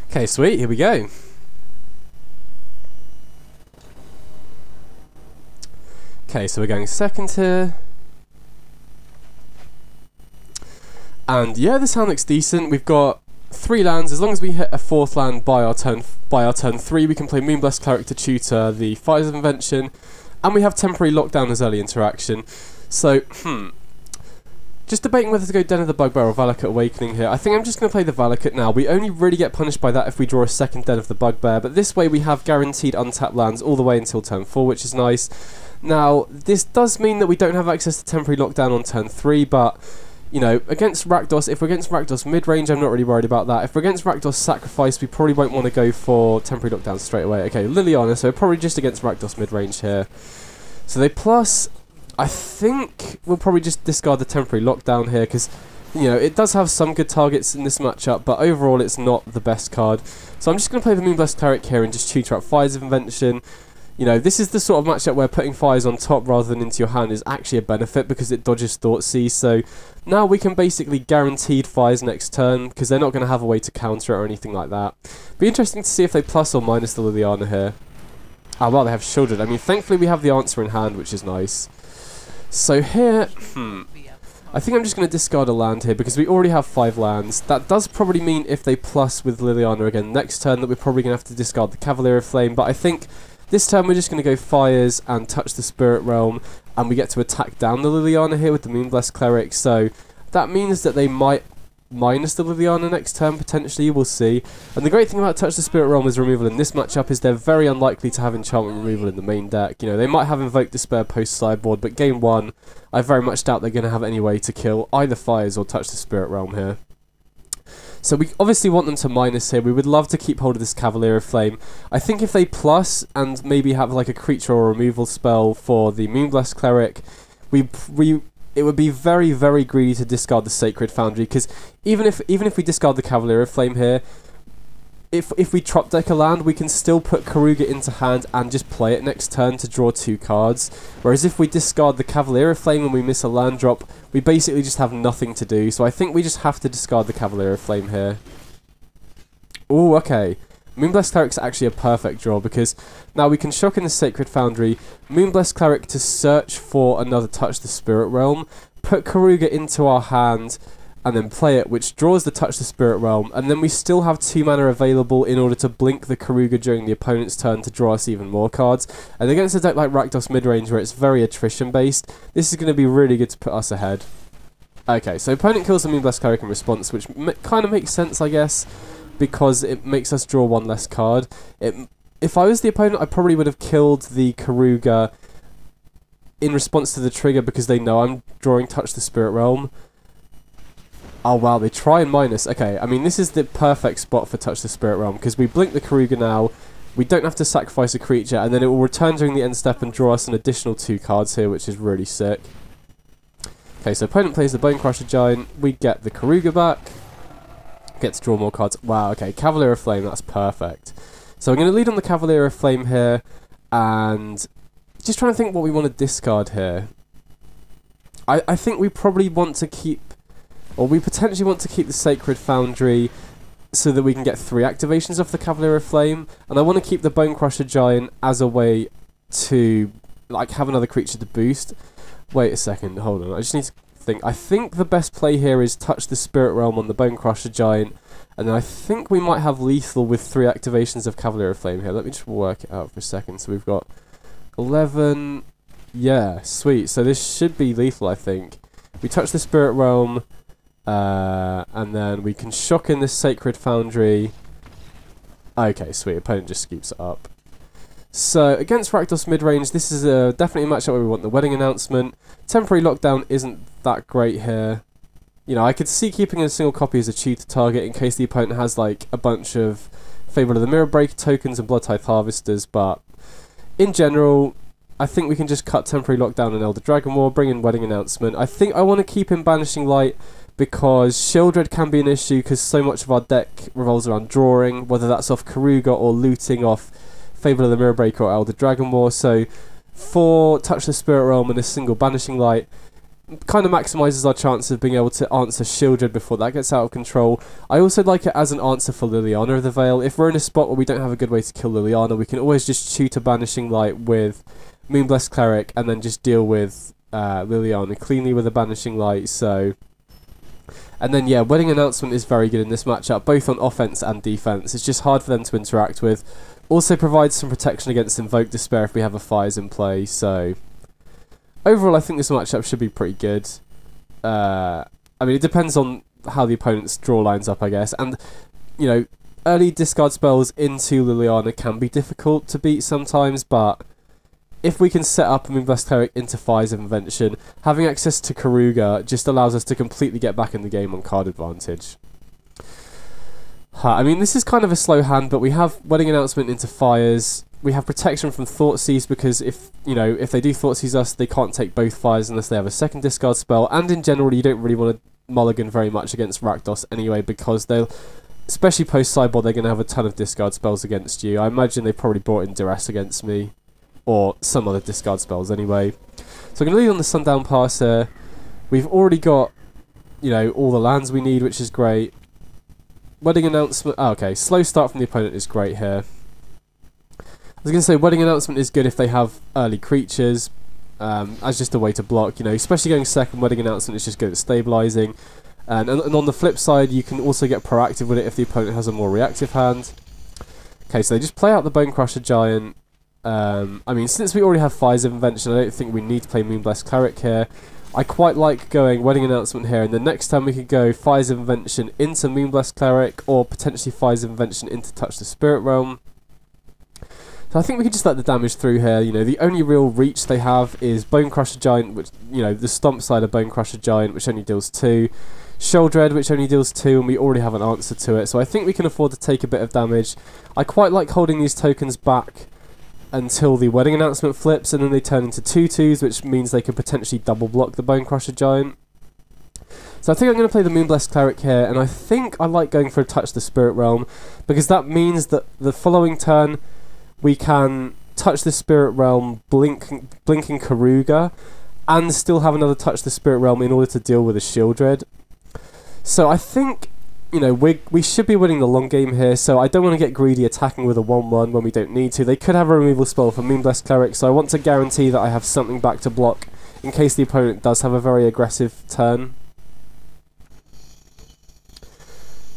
Okay, sweet, here we go. Okay, so we're going second here. And yeah, this hand looks decent. We've got 3 lands. As long as we hit a 4th land by our turn 3, we can play Moonblessed Cleric to tutor the Fires of Invention, and we have Temporary Lockdown as early interaction. So, just debating whether to go Den of the Bugbear or Valakut Awakening here. I think I'm just going to play the Valakut now. We only really get punished by that if we draw a 2nd Den of the Bugbear, but this way we have guaranteed untapped lands all the way until turn 4, which is nice. Now, this does mean that we don't have access to Temporary Lockdown on turn 3, but you know, against Rakdos, if we're against Rakdos Midrange, I'm not really worried about that. If we're against Rakdos Sacrifice, we probably won't want to go for Temporary Lockdown straight away. Okay, Liliana, so we're probably just against Rakdos Midrange here. So they plus, I think we'll probably just discard the Temporary Lockdown here, because, you know, it does have some good targets in this matchup, but overall it's not the best card. So I'm just going to play the Moonblessed Cleric here and just tutor up Fires of Invention. You know, this is the sort of matchup where putting Fires on top rather than into your hand is actually a benefit, because it dodges Thoughtseize. So now we can basically guaranteed Fires next turn, because they're not going to have a way to counter it or anything like that. Be interesting to see if they plus or minus the Liliana here. Ah, well, they have Shielded. I mean, thankfully we have the answer in hand, which is nice. So here, I think I'm just going to discard a land here, because we already have 5 lands. That does probably mean if they plus with Liliana again next turn, that we're probably going to have to discard the Cavalier of Flame, but I think this turn we're just going to go Fires and Touch the Spirit Realm, and we get to attack down the Liliana here with the Moonblessed Cleric, so that means that they might minus the Liliana next turn, potentially, we'll see. And the great thing about Touch the Spirit Realm as removal in this matchup is they're very unlikely to have enchantment removal in the main deck. You know, they might have Invoke Despair post sideboard, but game 1, I very much doubt they're going to have any way to kill either Fires or Touch the Spirit Realm here. So we obviously want them to minus here. We would love to keep hold of this Cavalier of Flame. I think if they plus and maybe have like a creature or removal spell for the Moonblessed Cleric, it would be very, very greedy to discard the Sacred Foundry, because even if we discard the Cavalier of Flame here, if we trap deck a land, we can still put Keruga into hand and just play it next turn to draw 2 cards. Whereas if we discard the Cavalier of Flame and we miss a land drop, we basically just have nothing to do. So I think we just have to discard the Cavalier of Flame here. Ooh, okay. Moonblessed Cleric's actually a perfect draw, because now we can shock in the Sacred Foundry, Moonblessed Cleric to search for another Touch the Spirit Realm, put Keruga into our hand, and then play it, which draws the Touch the Spirit Realm, and then we still have 2 mana available in order to blink the Keruga during the opponent's turn to draw us even more cards. And against a deck like Rakdos Midrange, where it's very attrition based, this is going to be really good to put us ahead. Okay, so opponent kills the Moonblessed Cleric in response, which kind of makes sense, I guess, because it makes us draw 1 less card. If I was the opponent, I probably would have killed the Keruga in response to the trigger, because they know I'm drawing Touch the Spirit Realm. Oh wow, they try and minus. Okay, I mean, this is the perfect spot for Touch the Spirit Realm, because we blink the Keruga now, we don't have to sacrifice a creature, and then it will return during the end step and draw us an additional 2 cards here, which is really sick. Okay, so opponent plays the Bonecrusher Giant, we get the Keruga back, get to draw more cards. Wow, okay, Cavalier of Flame, that's perfect. So I'm going to lead on the Cavalier of Flame here, and just trying to think what we want to discard here. I think we probably want to keep, or we potentially want to keep the Sacred Foundry so that we can get 3 activations off the Cavalier of Flame, and I want to keep the Bonecrusher Giant as a way to like have another creature to boost. Wait a second, hold on, I just need to think. I think the best play here is Touch the Spirit Realm on the Bonecrusher Giant, and then I think we might have lethal with 3 activations of Cavalier of Flame here. Let me just work it out for a second. So we've got 11, yeah, sweet. So this should be lethal, I think. We touch the Spirit Realm, and then we can shock in this Sacred Foundry. Okay, sweet. Opponent just scoops it up. So against Rakdos Midrange, this is definitely a matchup where we want the Wedding Announcement. Temporary Lockdown isn't that great here. You know, I could see keeping a single copy as a tutor target in case the opponent has like a bunch of Fable of the Mirror Breaker tokens and Bloodtithe Harvesters, but in general, I think we can just cut Temporary Lockdown and Elder Dragon War, bring in Wedding Announcement. I think I want to keep in Banishing Light, because Shieldred can be an issue because so much of our deck revolves around drawing, whether that's off Keruga or looting off Fable of the Mirror Breaker or Elder Dragon War. So for Touch the Spirit Realm and a single Banishing Light, kind of maximises our chance of being able to answer Shieldred before that gets out of control. I also like it as an answer for Liliana of the Veil. If we're in a spot where we don't have a good way to kill Liliana, we can always just shoot a Banishing Light with Moonblessed Cleric and then just deal with Liliana cleanly with a Banishing Light. So, and then yeah, Wedding Announcement is very good in this matchup, both on offense and defense. It's just hard for them to interact with. Also provides some protection against Invoke Despair if we have a Fires in play. So overall, I think this matchup should be pretty good. I mean, it depends on how the opponent's draw lines up, I guess. And, you know, early discard spells into Liliana can be difficult to beat sometimes, but if we can set up a Moonblessed Cleric into Fires of Invention, having access to Keruga just allows us to completely get back in the game on card advantage. I mean, this is kind of a slow hand, but we have Wedding Announcement into Fires. We have protection from Thoughtseize, because if they do Thoughtseize us, they can't take both Fires unless they have a second discard spell. And in general, you don't really want to mulligan very much against Rakdos anyway, because they'll, especially post sideboard, they're going to have a ton of discard spells against you. I imagine they probably brought in Duress against me, or some other discard spells anyway. So I'm going to lead on the Sundown Pass here. We've already got, you know, all the lands we need, which is great. Wedding Announcement. Oh, okay, slow start from the opponent is great here. I was going to say Wedding Announcement is good if they have early creatures, as just a way to block. You know, especially going second, Wedding Announcement is just good at stabilising. And on the flip side, you can also get proactive with it if the opponent has a more reactive hand. Okay, so they just play out the Bonecrusher Giant. I mean, since we already have Fires of Invention, I don't think we need to play Moonblessed Cleric here. I quite like going Wedding Announcement here, and the next time we could go Fire's Invention into Moonblessed Cleric, or potentially Fire's Invention into Touch the Spirit Realm. So I think we can just let the damage through here. You know, the only real reach they have is Bone Crusher Giant, which, you know, the stomp side of Bone Crusher Giant, which only deals 2. Sheoldred, which only deals 2, and we already have an answer to it. So I think we can afford to take a bit of damage. I quite like holding these tokens back until the Wedding Announcement flips, and then they turn into 2/2s, which means they could potentially double block the Bone Crusher Giant. So I think I'm going to play the Moonblessed Cleric here, and I think I like going for a Touch the Spirit Realm, because that means that the following turn we can Touch the Spirit Realm, blinking Keruga, and still have another Touch the Spirit Realm in order to deal with a Sheoldred. So I think, you know, we should be winning the long game here, so I don't want to get greedy attacking with a 1/1 when we don't need to. They could have a removal spell for Moonblessed Cleric, so I want to guarantee that I have something back to block in case the opponent does have a very aggressive turn.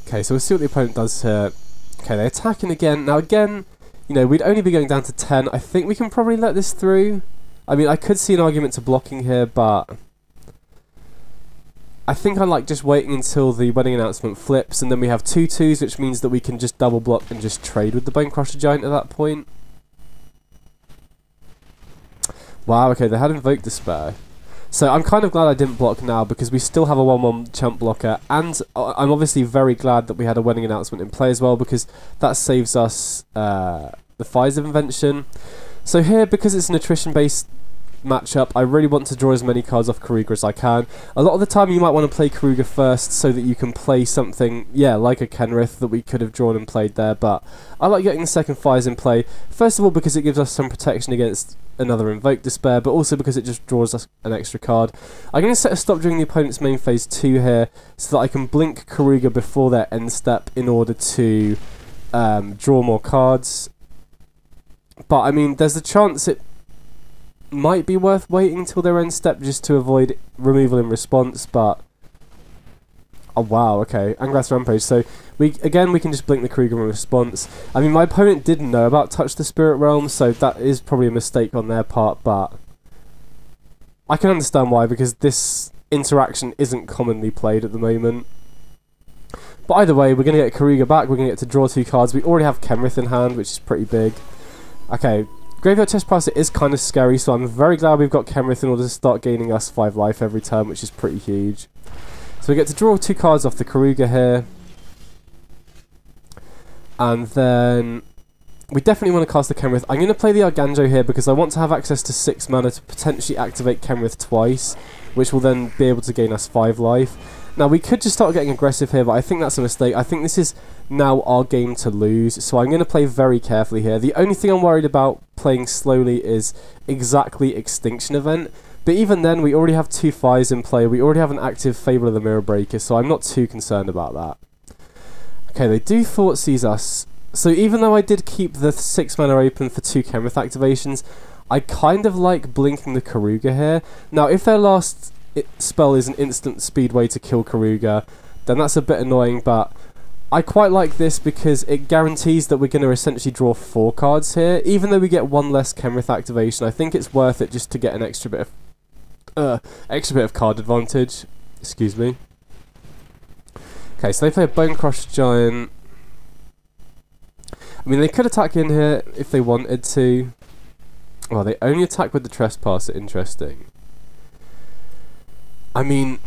Okay, so we'll see what the opponent does here. Okay, they're attacking again. Now again, you know, we'd only be going down to 10. I think we can probably let this through. I mean, I could see an argument to blocking here, but I think I like just waiting until the Wedding Announcement flips, and then we have 2/2s, which means that we can just double block and just trade with the Bone Crusher Giant at that point. Wow, okay, they had Invoke Despair. So I'm kind of glad I didn't block now, because we still have a 1/1 chump blocker, and I'm obviously very glad that we had a Wedding Announcement in play as well, because that saves us the Fire's Invention. So here, because it's an attrition-based matchup, I really want to draw as many cards off Keruga as I can. A lot of the time you might want to play Keruga first so that you can play something, yeah, like a Kenrith that we could have drawn and played there, but I like getting the second Fires in play, first of all because it gives us some protection against another Invoke Despair, but also because it just draws us an extra card. I'm going to set a stop during the opponent's main phase 2 here, so that I can blink Keruga before their end step in order to draw more cards. But I mean, there's a chance it might be worth waiting until their end step just to avoid removal in response, but oh wow, okay, Angrath's Rampage. So we can just blink the Keruga in response. I mean, my opponent didn't know about Touch the Spirit Realm, so that is probably a mistake on their part, but I can understand why, because this interaction isn't commonly played at the moment. But either way, we're going to get Keruga back, we're going to get to draw 2 cards. We already have Kenrith in hand, which is pretty big. Okay, Graveyard Trespasser is kind of scary, so I'm very glad we've got Kenrith in order to start gaining us 5 life every turn, which is pretty huge. So we get to draw 2 cards off the Keruga here. And then we definitely want to cast the Kenrith. I'm going to play the Arganjo here because I want to have access to 6 mana to potentially activate Kenrith twice, which will then be able to gain us 5 life. Now we could just start getting aggressive here, but I think that's a mistake. I think this is now our game to lose, so I'm going to play very carefully here. The only thing I'm worried about playing slowly is exactly Extinction Event, but even then we already have 2 Fires in play, we already have an active Fable of the Mirror Breaker, so I'm not too concerned about that. Okay, they do Thoughtseize us, so even though I did keep the 6 mana open for 2 Kenrith activations, I kind of like blinking the Keruga here. Now if their last spell is an instant speed way to kill Keruga, then that's a bit annoying, but I quite like this because it guarantees that we're going to essentially draw 4 cards here. Even though we get 1 less Kenrith activation, I think it's worth it just to get an extra bit of card advantage. Excuse me. Okay, so they play a Bone Crusher Giant. I mean, they could attack in here if they wanted to. Well, they only attack with the Trespasser, interesting. I mean,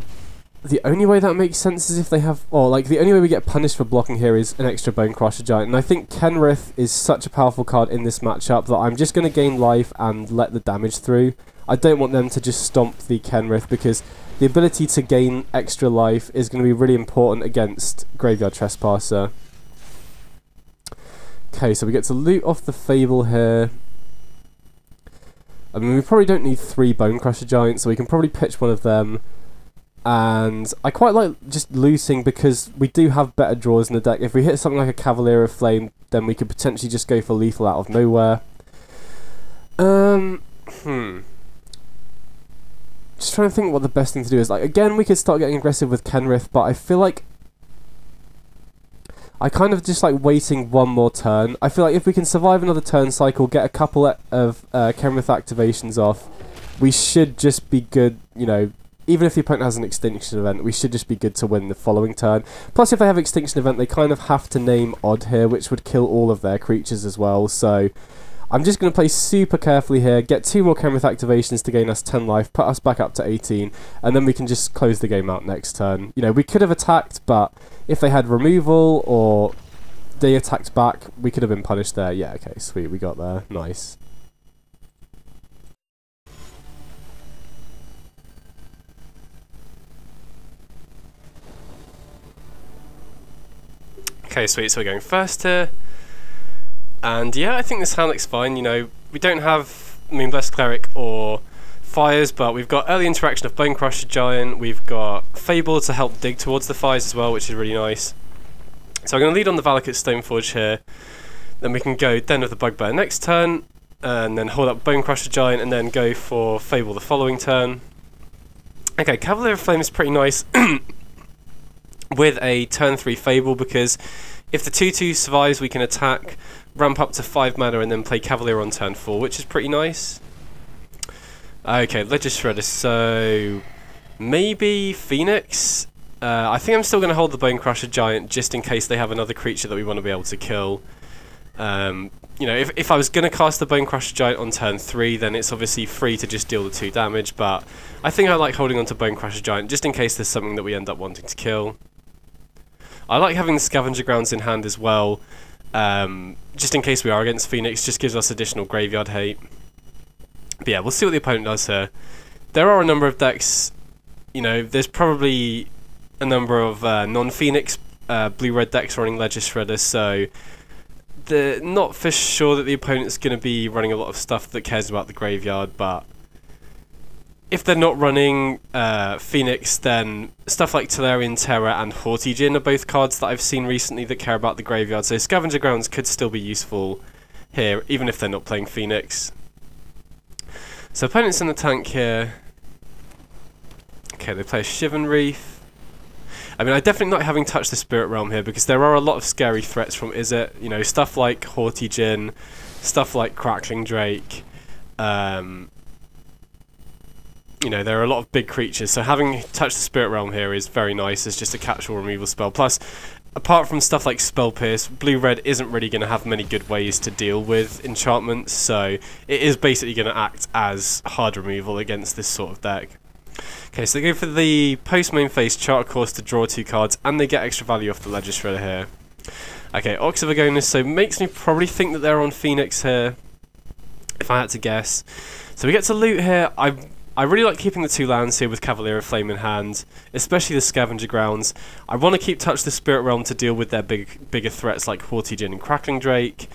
the only way that makes sense is if they have, or like the only way we get punished for blocking here is an extra Bone Crusher Giant, and I think Kenrith is such a powerful card in this matchup that I'm just going to gain life and let the damage through. I don't want them to just stomp the Kenrith, because the ability to gain extra life is going to be really important against Graveyard Trespasser. Okay, so we get to loot off the Fable here. I mean, we probably don't need 3 Bone Crusher Giants, so we can probably pitch one of them. And I quite like just looting because we do have better draws in the deck. If we hit something like a Cavalier of Flame, then we could potentially just go for lethal out of nowhere. Just trying to think what the best thing to do is. Like, again, we could start getting aggressive with Kenrith, but I feel like I kind of just like waiting one more turn. I feel like if we can survive another turn cycle, get a couple of Kenrith activations off, we should just be good, you know, even if the opponent has an Extinction Event, we should just be good to win the following turn. Plus, if they have Extinction Event, they kind of have to name Odd here, which would kill all of their creatures as well. So I'm just going to play super carefully here, get 2 more Chemith activations to gain us 10 life, put us back up to 18, and then we can just close the game out next turn. You know, we could have attacked, but if they had removal or they attacked back, we could have been punished there. Yeah, okay, sweet, we got there. Nice. Okay, sweet, so we're going first here. And yeah, I think this hand looks fine. You know, we don't have Moonblessed Cleric or Fires, but we've got early interaction of Bonecrusher Giant. We've got Fable to help dig towards the fires as well, which is really nice. So I'm going to lead on the Valakut Stoneforge here. Then we can go Den of the Bugbear next turn, and then hold up Bonecrusher Giant, and then go for Fable the following turn. Okay, Cavalier of Flame is pretty nice with a turn 3 Fable, because if the 2/2 survives, we can attack, ramp up to 5 mana, and then play Cavalier on turn 4, which is pretty nice. Okay, Ledger Shredder, so maybe Phoenix? I think I'm still going to hold the Bonecrusher Giant just in case they have another creature that we want to be able to kill. You know, if I was going to cast the Bonecrusher Giant on turn 3, then it's obviously free to just deal the 2 damage, but I think I like holding on to Bonecrusher Giant just in case there's something that we end up wanting to kill. I like having the Scavenger Grounds in hand as well, just in case we are against Phoenix, just gives us additional graveyard hate. But yeah, we'll see what the opponent does here. There are a number of decks, you know, there's probably a number of non-Phoenix blue-red decks running Ledger Shredder, so not for sure that the opponent's going to be running a lot of stuff that cares about the graveyard, but if they're not running Phoenix, then stuff like Tolarian Terror and Haughty Djinn are both cards that I've seen recently that care about the graveyard, so Scavenger Grounds could still be useful here, even if they're not playing Phoenix. So opponent's in the tank here. Okay, they play a Shivan Reef. I mean, I definitely not having touched the Spirit Realm here, because there are a lot of scary threats from Izzet. You know, stuff like Haughty Djinn, stuff like Crackling Drake. You know, there are a lot of big creatures, so having touched the Spirit Realm here is very nice as just a catch-all removal spell. Plus, apart from stuff like Spell Pierce, blue-red isn't really going to have many good ways to deal with enchantments, so it is basically going to act as hard removal against this sort of deck. Okay, so they go for the post-main phase Charter Course to draw 2 cards, and they get extra value off the Ledger Shredder here. Okay, Ox of Agonis, so makes me probably think that they're on Phoenix here, if I had to guess. So we get to loot here. I really like keeping the 2 lands here with Cavalier of Flame in hand, especially the Scavenger Grounds. I want to keep Touch the Spirit Realm to deal with their bigger threats like Haughty Djinn and Crackling Drake.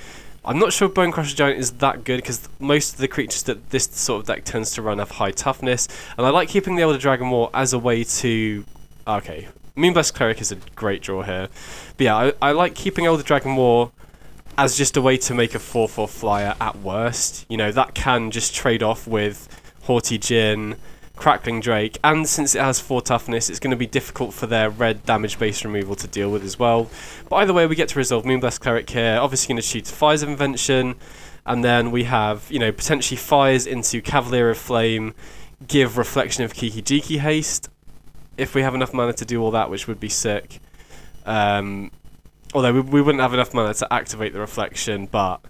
I'm not sure Bonecrusher Giant is that good, because most of the creatures that this sort of deck tends to run have high toughness, and I like keeping the Elder Dragon War as a way to... Okay, Moonblessed Cleric is a great draw here. But yeah, I like keeping Elder Dragon War as just a way to make a 4/4 flyer at worst. You know, that can just trade off with Haughty Djinn, Crackling Drake, and since it has 4 toughness, it's going to be difficult for their red damage-based removal to deal with as well. But either way, we get to resolve Moonblessed Cleric here, obviously going to shoot Fires of Invention, and then we have, you know, potentially Fires into Cavalier of Flame, give Reflection of Kiki Jiki haste, if we have enough mana to do all that, which would be sick. Although we wouldn't have enough mana to activate the Reflection, but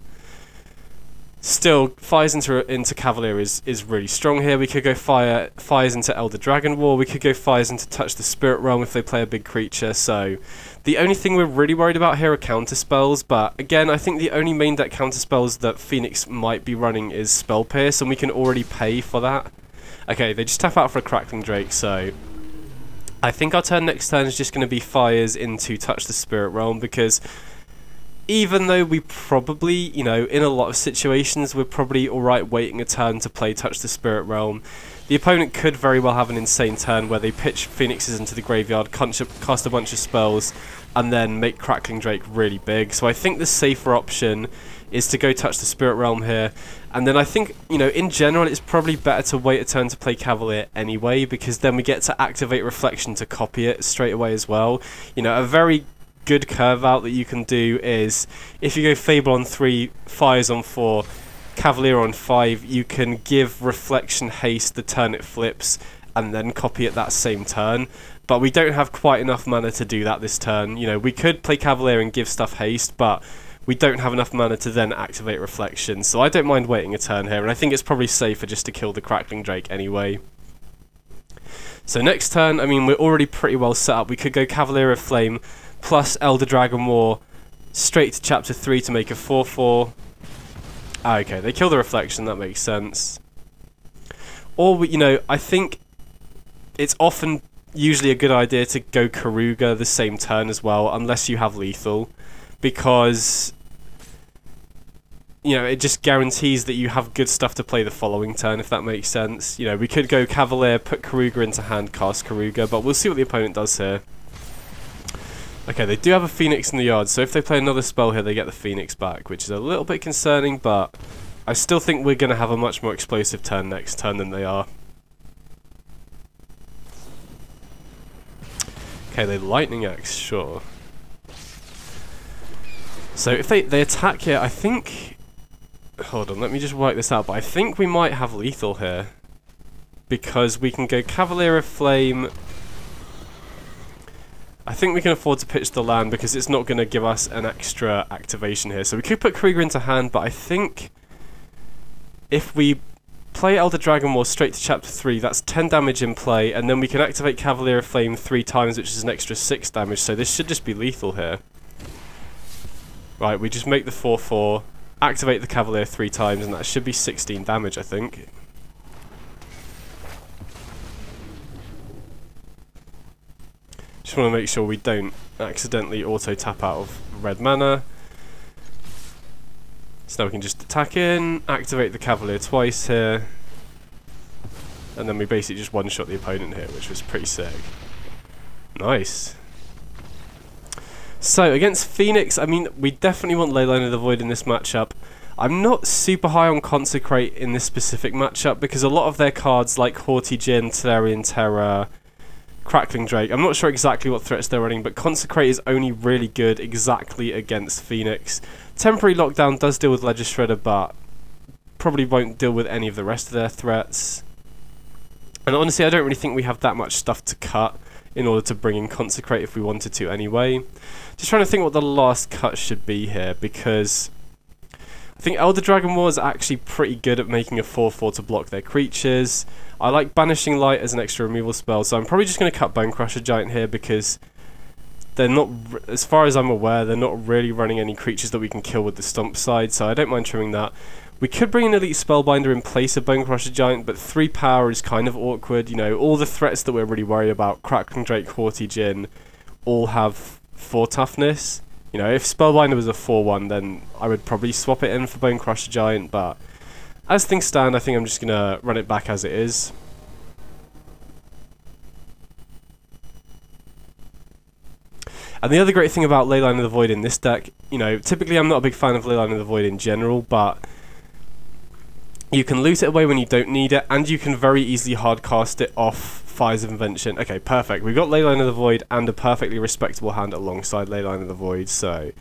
still, Fires into Cavalier is really strong here. We could go Fires into Elder Dragon War, we could go Fires into Touch the Spirit Realm if they play a big creature, so the only thing we're really worried about here are counterspells, but again, I think the only main deck counterspells that Phoenix might be running is Spell Pierce, and we can already pay for that. Okay, they just tap out for a Crackling Drake, so I think our turn next turn is just going to be Fires into Touch the Spirit Realm, because even though we probably, you know, in a lot of situations, we're probably alright waiting a turn to play Touch the Spirit Realm, the opponent could very well have an insane turn where they pitch Phoenixes into the graveyard, cast a bunch of spells, and then make Crackling Drake really big. So I think the safer option is to go Touch the Spirit Realm here, and then I think, you know, in general, it's probably better to wait a turn to play Cavalier anyway, because then we get to activate Reflection to copy it straight away as well. You know, a very good curve out that you can do is if you go Fable on 3, Fires on 4, Cavalier on 5, you can give Reflection haste the turn it flips, and then copy it that same turn. But we don't have quite enough mana to do that this turn. You know, we could play Cavalier and give stuff haste, but we don't have enough mana to then activate Reflection. So I don't mind waiting a turn here, and I think it's probably safer just to kill the Crackling Drake anyway. So next turn, I mean, we're already pretty well set up. We could go Cavalier of Flame plus Elder Dragon War straight to Chapter 3 to make a 4/4. Ah, okay, they kill the Reflection, that makes sense. Or, you know, I think it's often usually a good idea to go Keruga the same turn as well, unless you have lethal, because, you know, it just guarantees that you have good stuff to play the following turn, if that makes sense. You know, we could go Cavalier, put Keruga into hand, cast Keruga, but we'll see what the opponent does here. Okay, they do have a Phoenix in the yard, so if they play another spell here, they get the Phoenix back, which is a little bit concerning, but I still think we're going to have a much more explosive turn next turn than they are. Okay, they Lightning Axe, sure. So if they attack here, I think... Hold on, let me just work this out, but I think we might have lethal here. Because we can go Cavalier of Flame. I think we can afford to pitch the land because it's not going to give us an extra activation here. So we could put Keruga into hand, but I think if we play Elder Dragon War straight to Chapter 3, that's 10 damage in play, and then we can activate Cavalier of Flame 3 times, which is an extra 6 damage, so this should just be lethal here. Right, we just make the 4/4, activate the Cavalier 3 times, and that should be 16 damage, I think. Just want to make sure we don't accidentally auto-tap out of red mana. So now we can just attack in, activate the Cavalier twice here, and then we basically just one-shot the opponent here, which was pretty sick. Nice. So, against Phoenix, I mean, we definitely want Leyline of the Void in this matchup. I'm not super high on Consecrate in this specific matchup, because a lot of their cards, like Haughty Djinn, Tolarian Terror, Crackling Drake, I'm not sure exactly what threats they're running, but Consecrate is only really good exactly against Phoenix. Temporary Lockdown does deal with Ledger Shredder, but probably won't deal with any of the rest of their threats. And honestly, I don't really think we have that much stuff to cut in order to bring in Consecrate if we wanted to anyway. Just trying to think what the last cut should be here, because I think Elder Dragon War is actually pretty good at making a 4/4 to block their creatures. I like Banishing Light as an extra removal spell, so I'm probably just going to cut Bone Crusher Giant here, because they're not, as far as I'm aware, they're not really running any creatures that we can kill with the Stomp side, so I don't mind trimming that. We could bring an Elite Spellbinder in place of Bone Crusher Giant, but 3 power is kind of awkward. You know, all the threats that we're really worried about, Crackling Drake, Haughty Djinn, all have 4 toughness. You know, if Spellbinder was a 4/1, then I would probably swap it in for Bone Crusher Giant, but as things stand, I think I'm just going to run it back as it is. And the other great thing about Leyline of the Void in this deck, you know, typically I'm not a big fan of Leyline of the Void in general, but you can loot it away when you don't need it, and you can very easily hardcast it off Fires of Invention. Okay, perfect. We've got Leyline of the Void and a perfectly respectable hand alongside Leyline of the Void, so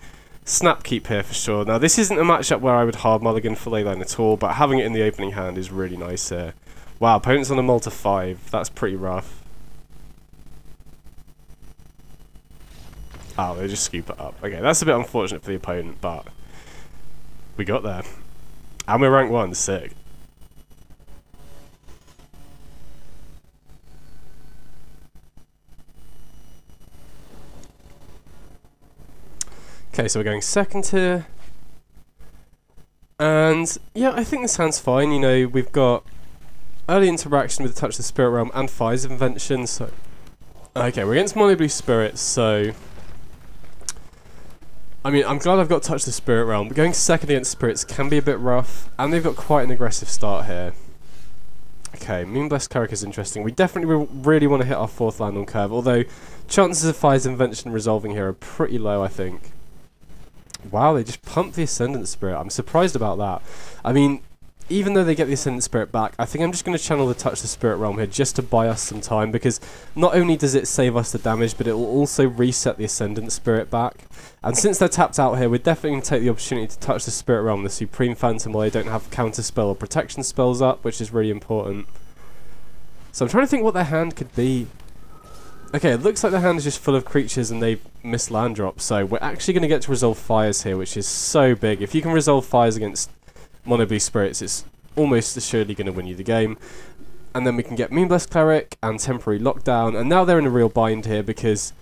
snap keep here for sure. Now, this isn't a matchup where I would hard mulligan for Leyline at all, but having it in the opening hand is really nice here. Wow, opponent's on a Multi 5. That's pretty rough. Oh, they just scoop it up. Okay, that's a bit unfortunate for the opponent, but we got there. And we're rank 1, sick. Okay, so we're going second here. And yeah, I think this hand's fine. You know, we've got early interaction with Touch the Spirit Realm and Fires of Invention, so okay, we're against Mono Blue Spirits, so I mean, I'm glad I've got Touch the Spirit Realm, but going second against Spirits can be a bit rough, and they've got quite an aggressive start here. Okay, Moonblessed Cleric is interesting. We definitely really want to hit our 4th land on curve, although chances of Fires of Invention resolving here are pretty low, I think. Wow, they just pumped the Ascendant Spirit. I'm surprised about that. I mean, even though they get the Ascendant Spirit back, I think I'm just going to channel the Touch the Spirit Realm here just to buy us some time, because not only does it save us the damage, but it will also reset the Ascendant Spirit back. And since they're tapped out here, we're definitely going to take the opportunity to touch the Spirit Realm, the Supreme Phantom, while they don't have counter spell or protection spells up, which is really important. So I'm trying to think what their hand could be. Okay, it looks like their hand is just full of creatures and they've missed land drops. So we're actually going to get to resolve fires here, which is so big. If you can resolve fires against Mono Blue Spirits, it's almost assuredly going to win you the game. And then we can get Moonblessed Cleric and Temporary Lockdown. And now they're in a real bind here because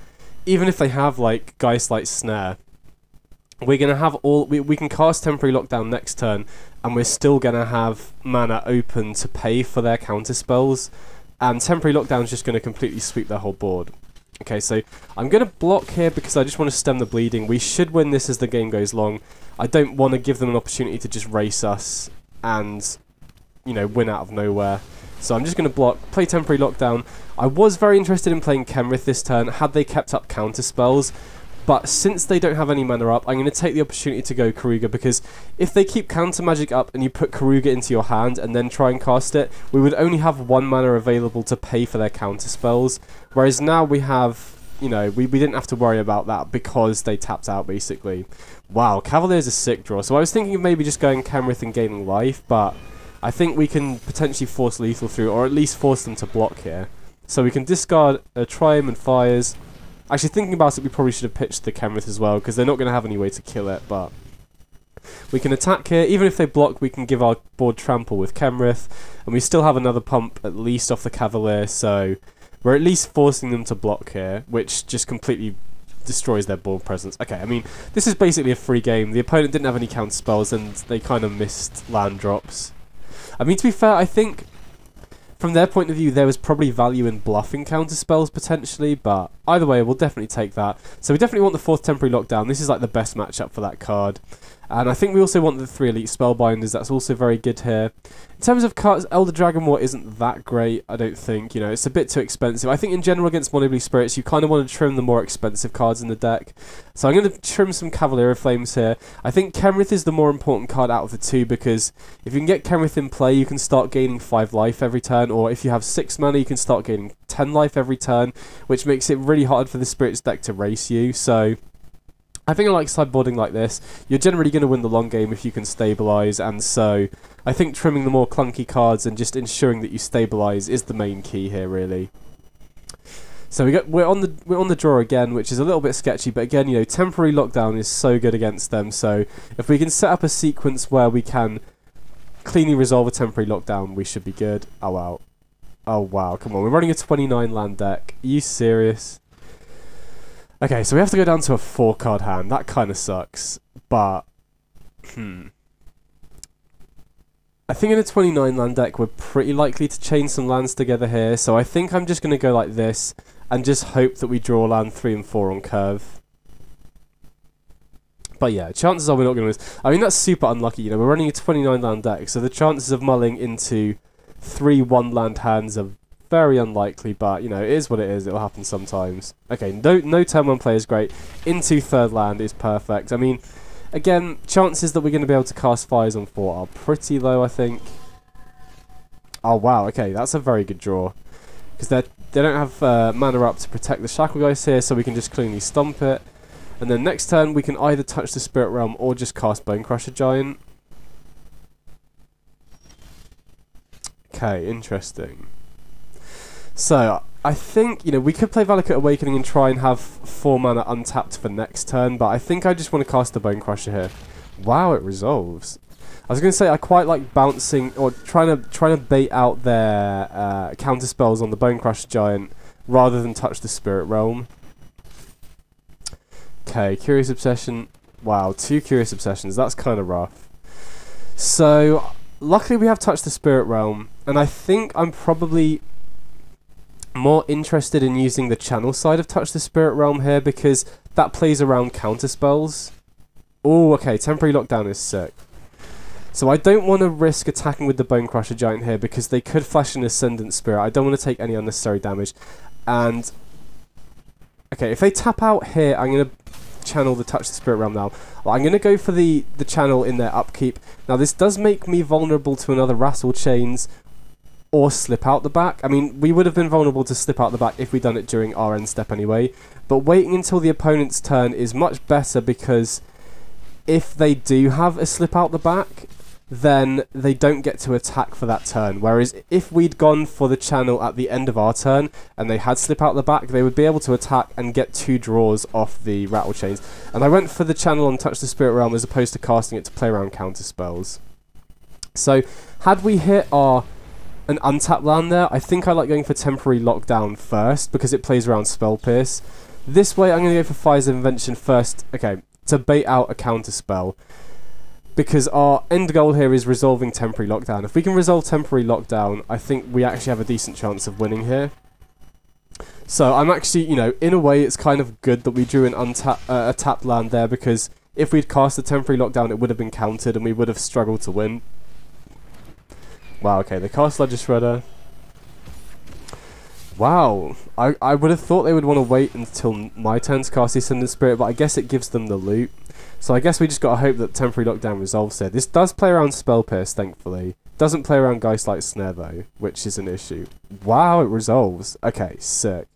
even if they have like Geistlight Snare, we're going to have we can cast Temporary Lockdown next turn and we're still going to have mana open to pay for their counter spells. And Temporary Lockdown is just going to completely sweep their whole board. Okay, so I'm going to block here because I just want to stem the bleeding. We should win this as the game goes long. I don't want to give them an opportunity to just race us and, you know, win out of nowhere. So I'm just going to block, play Temporary Lockdown. I was very interested in playing Kenrith this turn had they kept up counter spells. But since they don't have any mana up, I'm going to take the opportunity to go Keruga, because if they keep counter magic up and you put Keruga into your hand and then try and cast it, we would only have 1 mana available to pay for their counter spells. Whereas now we have, you know, we didn't have to worry about that because they tapped out basically. Wow, Cavalier's a sick draw. So I was thinking of maybe just going Kenrith and gaining life, but I think we can potentially force lethal through, or at least force them to block here. So we can discard a Triumph and Fires. Actually, thinking about it, we probably should have pitched the Kenrith as well, because they're not going to have any way to kill it, but we can attack here. Even if they block, we can give our board Trample with Kenrith, and we still have another pump at least off the Cavalier, so we're at least forcing them to block here, which just completely destroys their board presence. Okay, I mean, this is basically a free game. The opponent didn't have any counter spells, and they kind of missed land drops. I mean, to be fair, I think from their point of view, there was probably value in bluffing counter spells potentially, but either way, we'll definitely take that. So we definitely want the 4th Temporary Lockdown. This is like the best matchup for that card. And I think we also want the 3 Elite Spellbinders. That's also very good here. In terms of cards, Elder Dragon War isn't that great, I don't think. You know, it's a bit too expensive. I think in general against Mono Blue Spirits, you kind of want to trim the more expensive cards in the deck. So I'm going to trim some Cavalier of Flames here. I think Kenrith is the more important card out of the two, because if you can get Kenrith in play, you can start gaining 5 life every turn, or if you have 6 mana, you can start gaining 10 life every turn, which makes it really hard for the Spirits deck to race you. So I think I like sideboarding like this. You're generally going to win the long game if you can stabilize, and so I think trimming the more clunky cards and just ensuring that you stabilize is the main key here, really. So we're on the draw again, which is a little bit sketchy, but again, you know, Temporary Lockdown is so good against them. So if we can set up a sequence where we can cleanly resolve a Temporary Lockdown, we should be good. Oh wow, oh wow, come on, we're running a 29 land deck. Are you serious? Okay, so we have to go down to a 4-card hand. That kind of sucks, but I think in a 29 land deck, we're pretty likely to chain some lands together here. So I think I'm just going to go like this and just hope that we draw land 3 and 4 on curve. But yeah, chances are we're not going to lose. I mean, that's super unlucky. You know, we're running a 29 land deck, so the chances of mulling into 3 1-land hands are very unlikely, but you know, it is what it is. It'll happen sometimes. Okay, no turn 1 play is great. Into 3rd land is perfect. I mean, again, chances that we're going to be able to cast fires on 4 are pretty low, I think. Oh wow, okay, that's a very good draw, because they don't have mana up to protect the Shacklegeist here, so we can just cleanly stomp it. And then next turn we can either touch the Spirit Realm or just cast Bonecrusher Giant. Okay, interesting. So I think, you know, we could play Valakut Awakening and try and have 4 mana untapped for next turn, but I think I just want to cast the Bonecrusher here. Wow, it resolves. I was going to say I quite like bouncing or trying to bait out their counter spells on the Bonecrusher Giant rather than touch the Spirit Realm. Okay, Curious Obsession. Wow, 2 Curious Obsessions. That's kind of rough. So luckily we have touched the Spirit Realm, and I think I'm probably more interested in using the channel side of Touch the Spirit Realm here, because that plays around counter spells. Oh, okay, Temporary Lockdown is sick. So I don't want to risk attacking with the Bonecrusher Giant here, because they could flash an Ascendant Spirit. I don't want to take any unnecessary damage. And okay, if they tap out here, I'm going to channel the Touch the Spirit Realm now. Well, I'm going to go for the channel in their upkeep. Now this does make me vulnerable to another Rattle Chains or Slip Out the Back. I mean, we would have been vulnerable to Slip Out the Back if we'd done it during our end step anyway, but waiting until the opponent's turn is much better, because if they do have a Slip Out the Back, then they don't get to attack for that turn. Whereas if we'd gone for the channel at the end of our turn and they had slip out the back, they would be able to attack and get 2 draws off the rattle chains. And I went for the channel on Touch the Spirit Realm as opposed to casting it to play around counter spells. So had we hit an untapped land there, I think I like going for Temporary Lockdown first because it plays around Spell Pierce. This way I'm going to go for Fire's Invention first, okay, to bait out a counter spell. Because our end goal here is resolving Temporary Lockdown. If we can resolve Temporary Lockdown, I think we actually have a decent chance of winning here. So I'm actually, you know, in a way it's kind of good that we drew an a tapped land there, because if we'd cast a Temporary Lockdown it would have been countered and we would have struggled to win. Wow, okay, they cast Ledger Shredder. Wow, I would have thought they would want to wait until my turn to cast the Ascendant Spirit, but I guess it gives them the loot. So I guess we just got to hope that Temporary Lockdown resolves here. This does play around Spell Pierce, thankfully. Doesn't play around Geistlight Snare, though, which is an issue. Wow, it resolves. Okay, sick.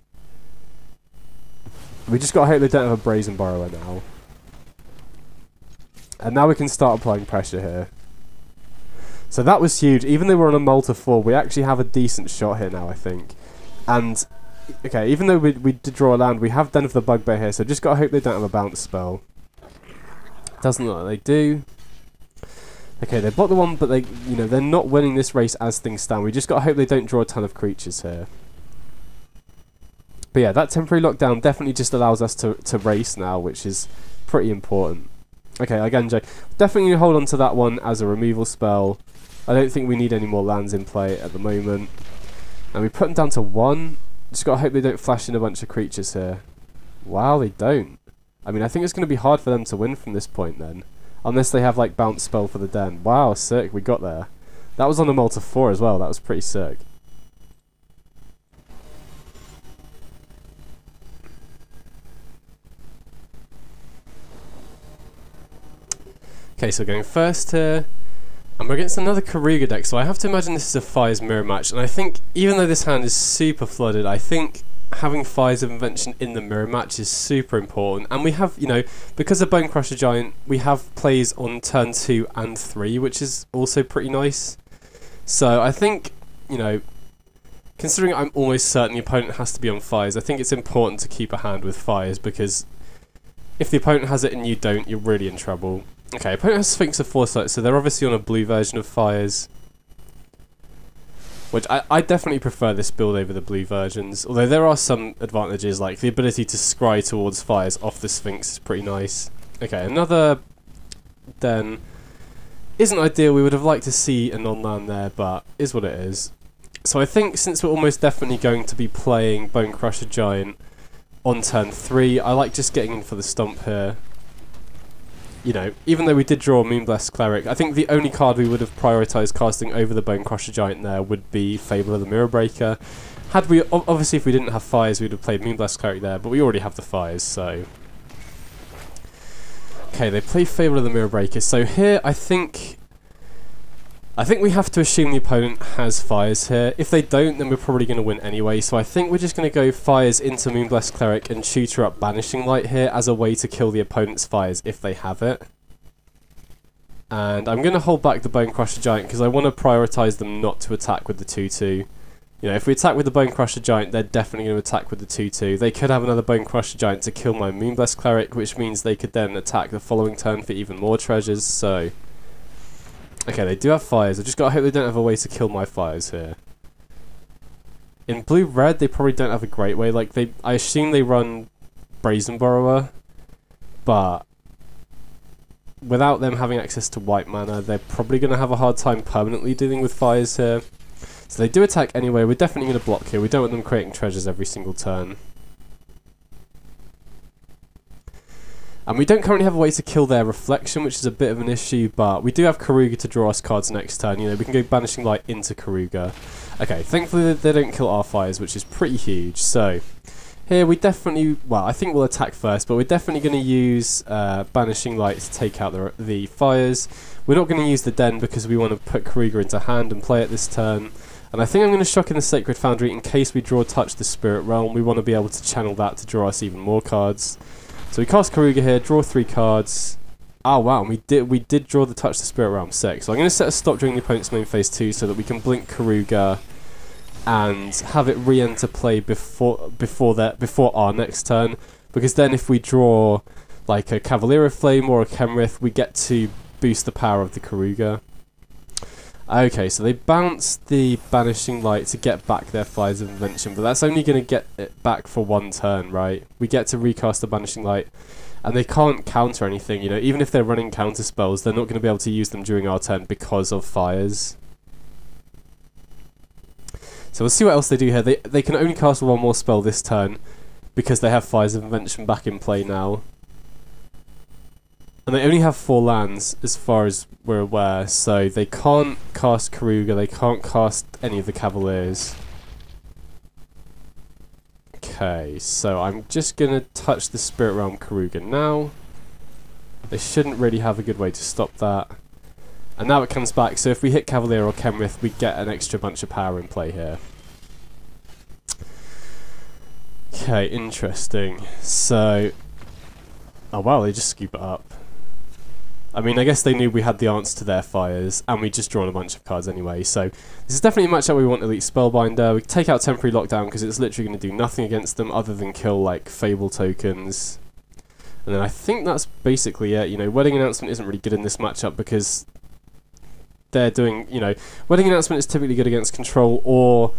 We just got to hope they don't have a Brazen Borrower now. And now we can start applying pressure here. So that was huge. Even though we're on a Malta 4, we actually have a decent shot here now, I think. And, okay, even though we did draw a land, we have Den of the Bugbear here, so just got to hope they don't have a bounce spell. Doesn't look like they do. Okay, they block the one, but they, you know, they're not winning this race as things stand. We just got to hope they don't draw a ton of creatures here. But yeah, that Temporary Lockdown definitely just allows us to race now, which is pretty important. Okay, again, Jay, definitely hold on to that one as a removal spell. I don't think we need any more lands in play at the moment. And we put them down to 1. Just got to hope they don't flash in a bunch of creatures here. Wow, they don't. I mean, I think it's going to be hard for them to win from this point then. Unless they have, like, bounce spell for the den. Wow, sick, we got there. That was on a Malta 4 as well, that was pretty sick. Okay, so going first here. And we're against another Keruga deck, so I have to imagine this is a Fire's Mirror match. And I think, even though this hand is super flooded, I think having Fire's Invention in the mirror match is super important. And we have, you know, because of Bone Crusher Giant, we have plays on turn 2 and 3, which is also pretty nice. So I think, you know, considering I'm almost certain the opponent has to be on Fires, I think it's important to keep a hand with Fires, because if the opponent has it and you don't, you're really in trouble. Okay, opponent has Sphinx of Foresight, so they're obviously on a blue version of Fires. Which I definitely prefer this build over the blue versions, although there are some advantages, like the ability to scry towards Fires off the Sphinx is pretty nice. Okay, another den isn't ideal. We would have liked to see a non-land there, but is what it is. So I think since we're almost definitely going to be playing Bone Crusher Giant on turn 3, I like just getting in for the stomp here. You know, even though we did draw Moonblessed Cleric, I think the only card we would have prioritised casting over the Bone Crusher Giant there would be Fable of the Mirror Breaker. Had we, obviously if we didn't have Fires, we would have played Moonblessed Cleric there, but we already have the Fires, so... Okay, they play Fable of the Mirror Breaker, so here I think we have to assume the opponent has Fires here. If they don't, then we're probably going to win anyway, so I think we're just going to go Fires into Moonblessed Cleric and tutor up Banishing Light here as a way to kill the opponent's Fires if they have it. And I'm going to hold back the Bone Crusher Giant because I want to prioritise them not to attack with the 2-2. You know, if we attack with the Bone Crusher Giant, they're definitely going to attack with the 2-2. They could have another Bone Crusher Giant to kill my Moonblessed Cleric, which means they could then attack the following turn for even more treasures, so... Okay, they do have Fires. I just gotta hope they don't have a way to kill my Fires here. In blue-red, they probably don't have a great way. Like, I assume they run Brazen Borrower, but without them having access to white mana, they're probably gonna have a hard time permanently dealing with Fires here. So they do attack anyway. We're definitely gonna block here. We don't want them creating treasures every single turn. And we don't currently have a way to kill their Reflection, which is a bit of an issue, but we do have Keruga to draw us cards next turn. You know, we can go Banishing Light into Keruga. Okay, thankfully they don't kill our Fires, which is pretty huge. So, here we definitely, well, I think we'll attack first, but we're definitely going to use Banishing Light to take out the Fires. We're not going to use the Den because we want to put Keruga into hand and play it this turn. And I think I'm going to shock in the Sacred Foundry in case we draw Touch the Spirit Realm. We want to be able to channel that to draw us even more cards. So we cast Keruga here, draw 3 cards. Oh wow, we did draw the Touch the Spirit Realm 6. So I'm going to set a stop during the opponent's main phase 2 so that we can blink Keruga and have it re-enter play before our next turn. Because then if we draw like a Cavalier of Flame or a Kenrith, we get to boost the power of the Keruga. Okay, so they bounce the Banishing Light to get back their Fires of Invention, but that's only going to get it back for one turn, right? We get to recast the Banishing Light, and they can't counter anything, you know, even if they're running counter spells, they're not going to be able to use them during our turn because of fires. So we'll see what else they do here. They can only cast one more spell this turn, because they have Fires of Invention back in play now. And they only have 4 lands, as far as we're aware, so they can't cast Keruga, they can't cast any of the Cavaliers. Okay, so I'm just going to touch the Spirit Realm Keruga now. They shouldn't really have a good way to stop that. And now it comes back, so if we hit Cavalier or Kenrith, we get an extra bunch of power in play here. Okay, interesting. So... oh wow, they just scoop it up. I mean, I guess they knew we had the answer to their fires, and we just drawn a bunch of cards anyway, so this is definitely a matchup we want Elite Spellbinder. We take out Temporary Lockdown because it's literally going to do nothing against them other than kill, like, Fable tokens. And then I think that's basically it. You know, Wedding Announcement isn't really good in this matchup because they're doing, you know, Wedding Announcement is typically good against Control or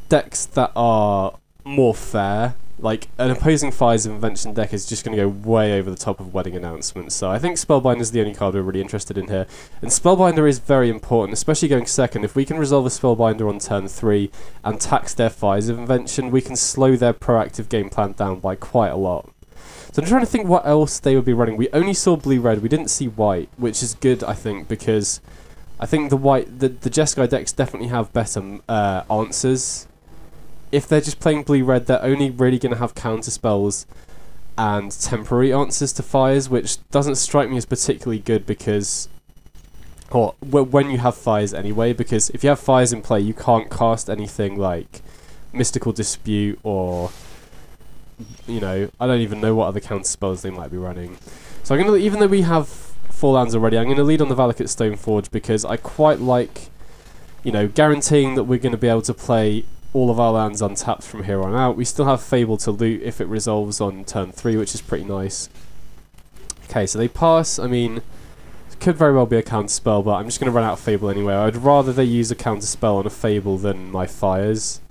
decks that are more fair. Like, an opposing Fires of Invention deck is just going to go way over the top of Wedding Announcement, so I think Spellbinder is the only card we're really interested in here. And Spellbinder is very important, especially going second. If we can resolve a Spellbinder on turn 3 and tax their Fires of Invention, we can slow their proactive game plan down by quite a lot. So I'm trying to think what else they would be running. We only saw blue-red, we didn't see white, which is good, I think, because I think the Jeskai decks definitely have better answers. If they're just playing blue-red, they're only really going to have counter spells and temporary answers to fires, which doesn't strike me as particularly good because... or when you have fires anyway, because if you have fires in play, you can't cast anything like Mystical Dispute or... you know, I don't even know what other counter spells they might be running. So I'm going to, even though we have 4 lands already, I'm going to lead on the Valakut Stoneforge because I quite like, you know, guaranteeing that we're going to be able to play all of our lands untapped from here on out. We still have Fable to loot if it resolves on turn 3, which is pretty nice. Okay, so they pass. I mean, it could very well be a counter spell, but I'm just going to run out of Fable anyway. I'd rather they use a counter spell on a Fable than my fires.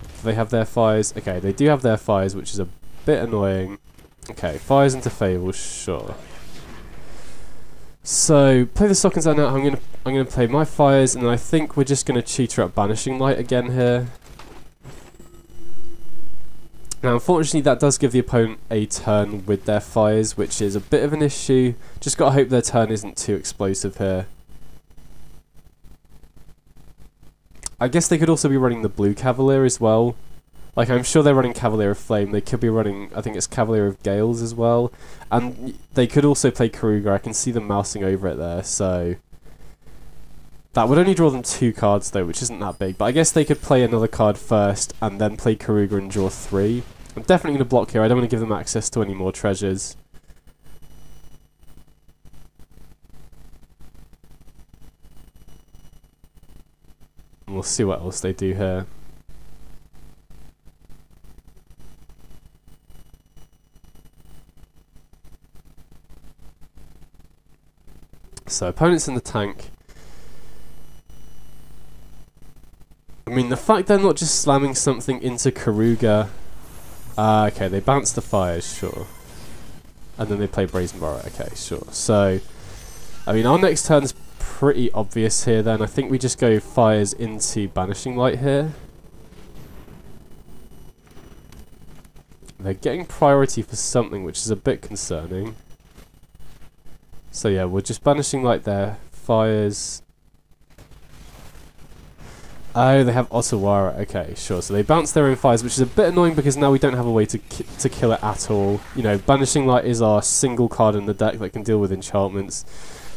Do they have their fires? Okay, they do have their fires, which is a bit annoying. Okay, fires into Fable, sure. So play the Sock and Zone out. I'm gonna play my fires, and then I think we're just gonna tutor up Banishing Light again here. Now, unfortunately, that does give the opponent a turn with their fires, which is a bit of an issue. Just gotta hope their turn isn't too explosive here. I guess they could also be running the blue Cavalier as well. Like, I'm sure they're running Cavalier of Flame. They could be running, I think it's Cavalier of Gales as well. And they could also play Keruga. I can see them mousing over it there, so... that would only draw them 2 cards, though, which isn't that big. But I guess they could play another card first, and then play Keruga and draw 3. I'm definitely going to block here. I don't want to give them access to any more treasures. And we'll see what else they do here. So, opponents in the tank. I mean, the fact they're not just slamming something into Keruga... okay, they bounce the fires, sure. And then they play Brazen Borrow, okay, sure. So, I mean, our next turn's pretty obvious here then. I think we just go fires into Banishing Light here. They're getting priority for something, which is a bit concerning. So yeah, we're just Banishing Light there. Fires. Oh, they have Otawara. Okay, sure. So they bounce their own fires, which is a bit annoying because now we don't have a way to kill it at all. You know, Banishing Light is our single card in the deck that can deal with enchantments.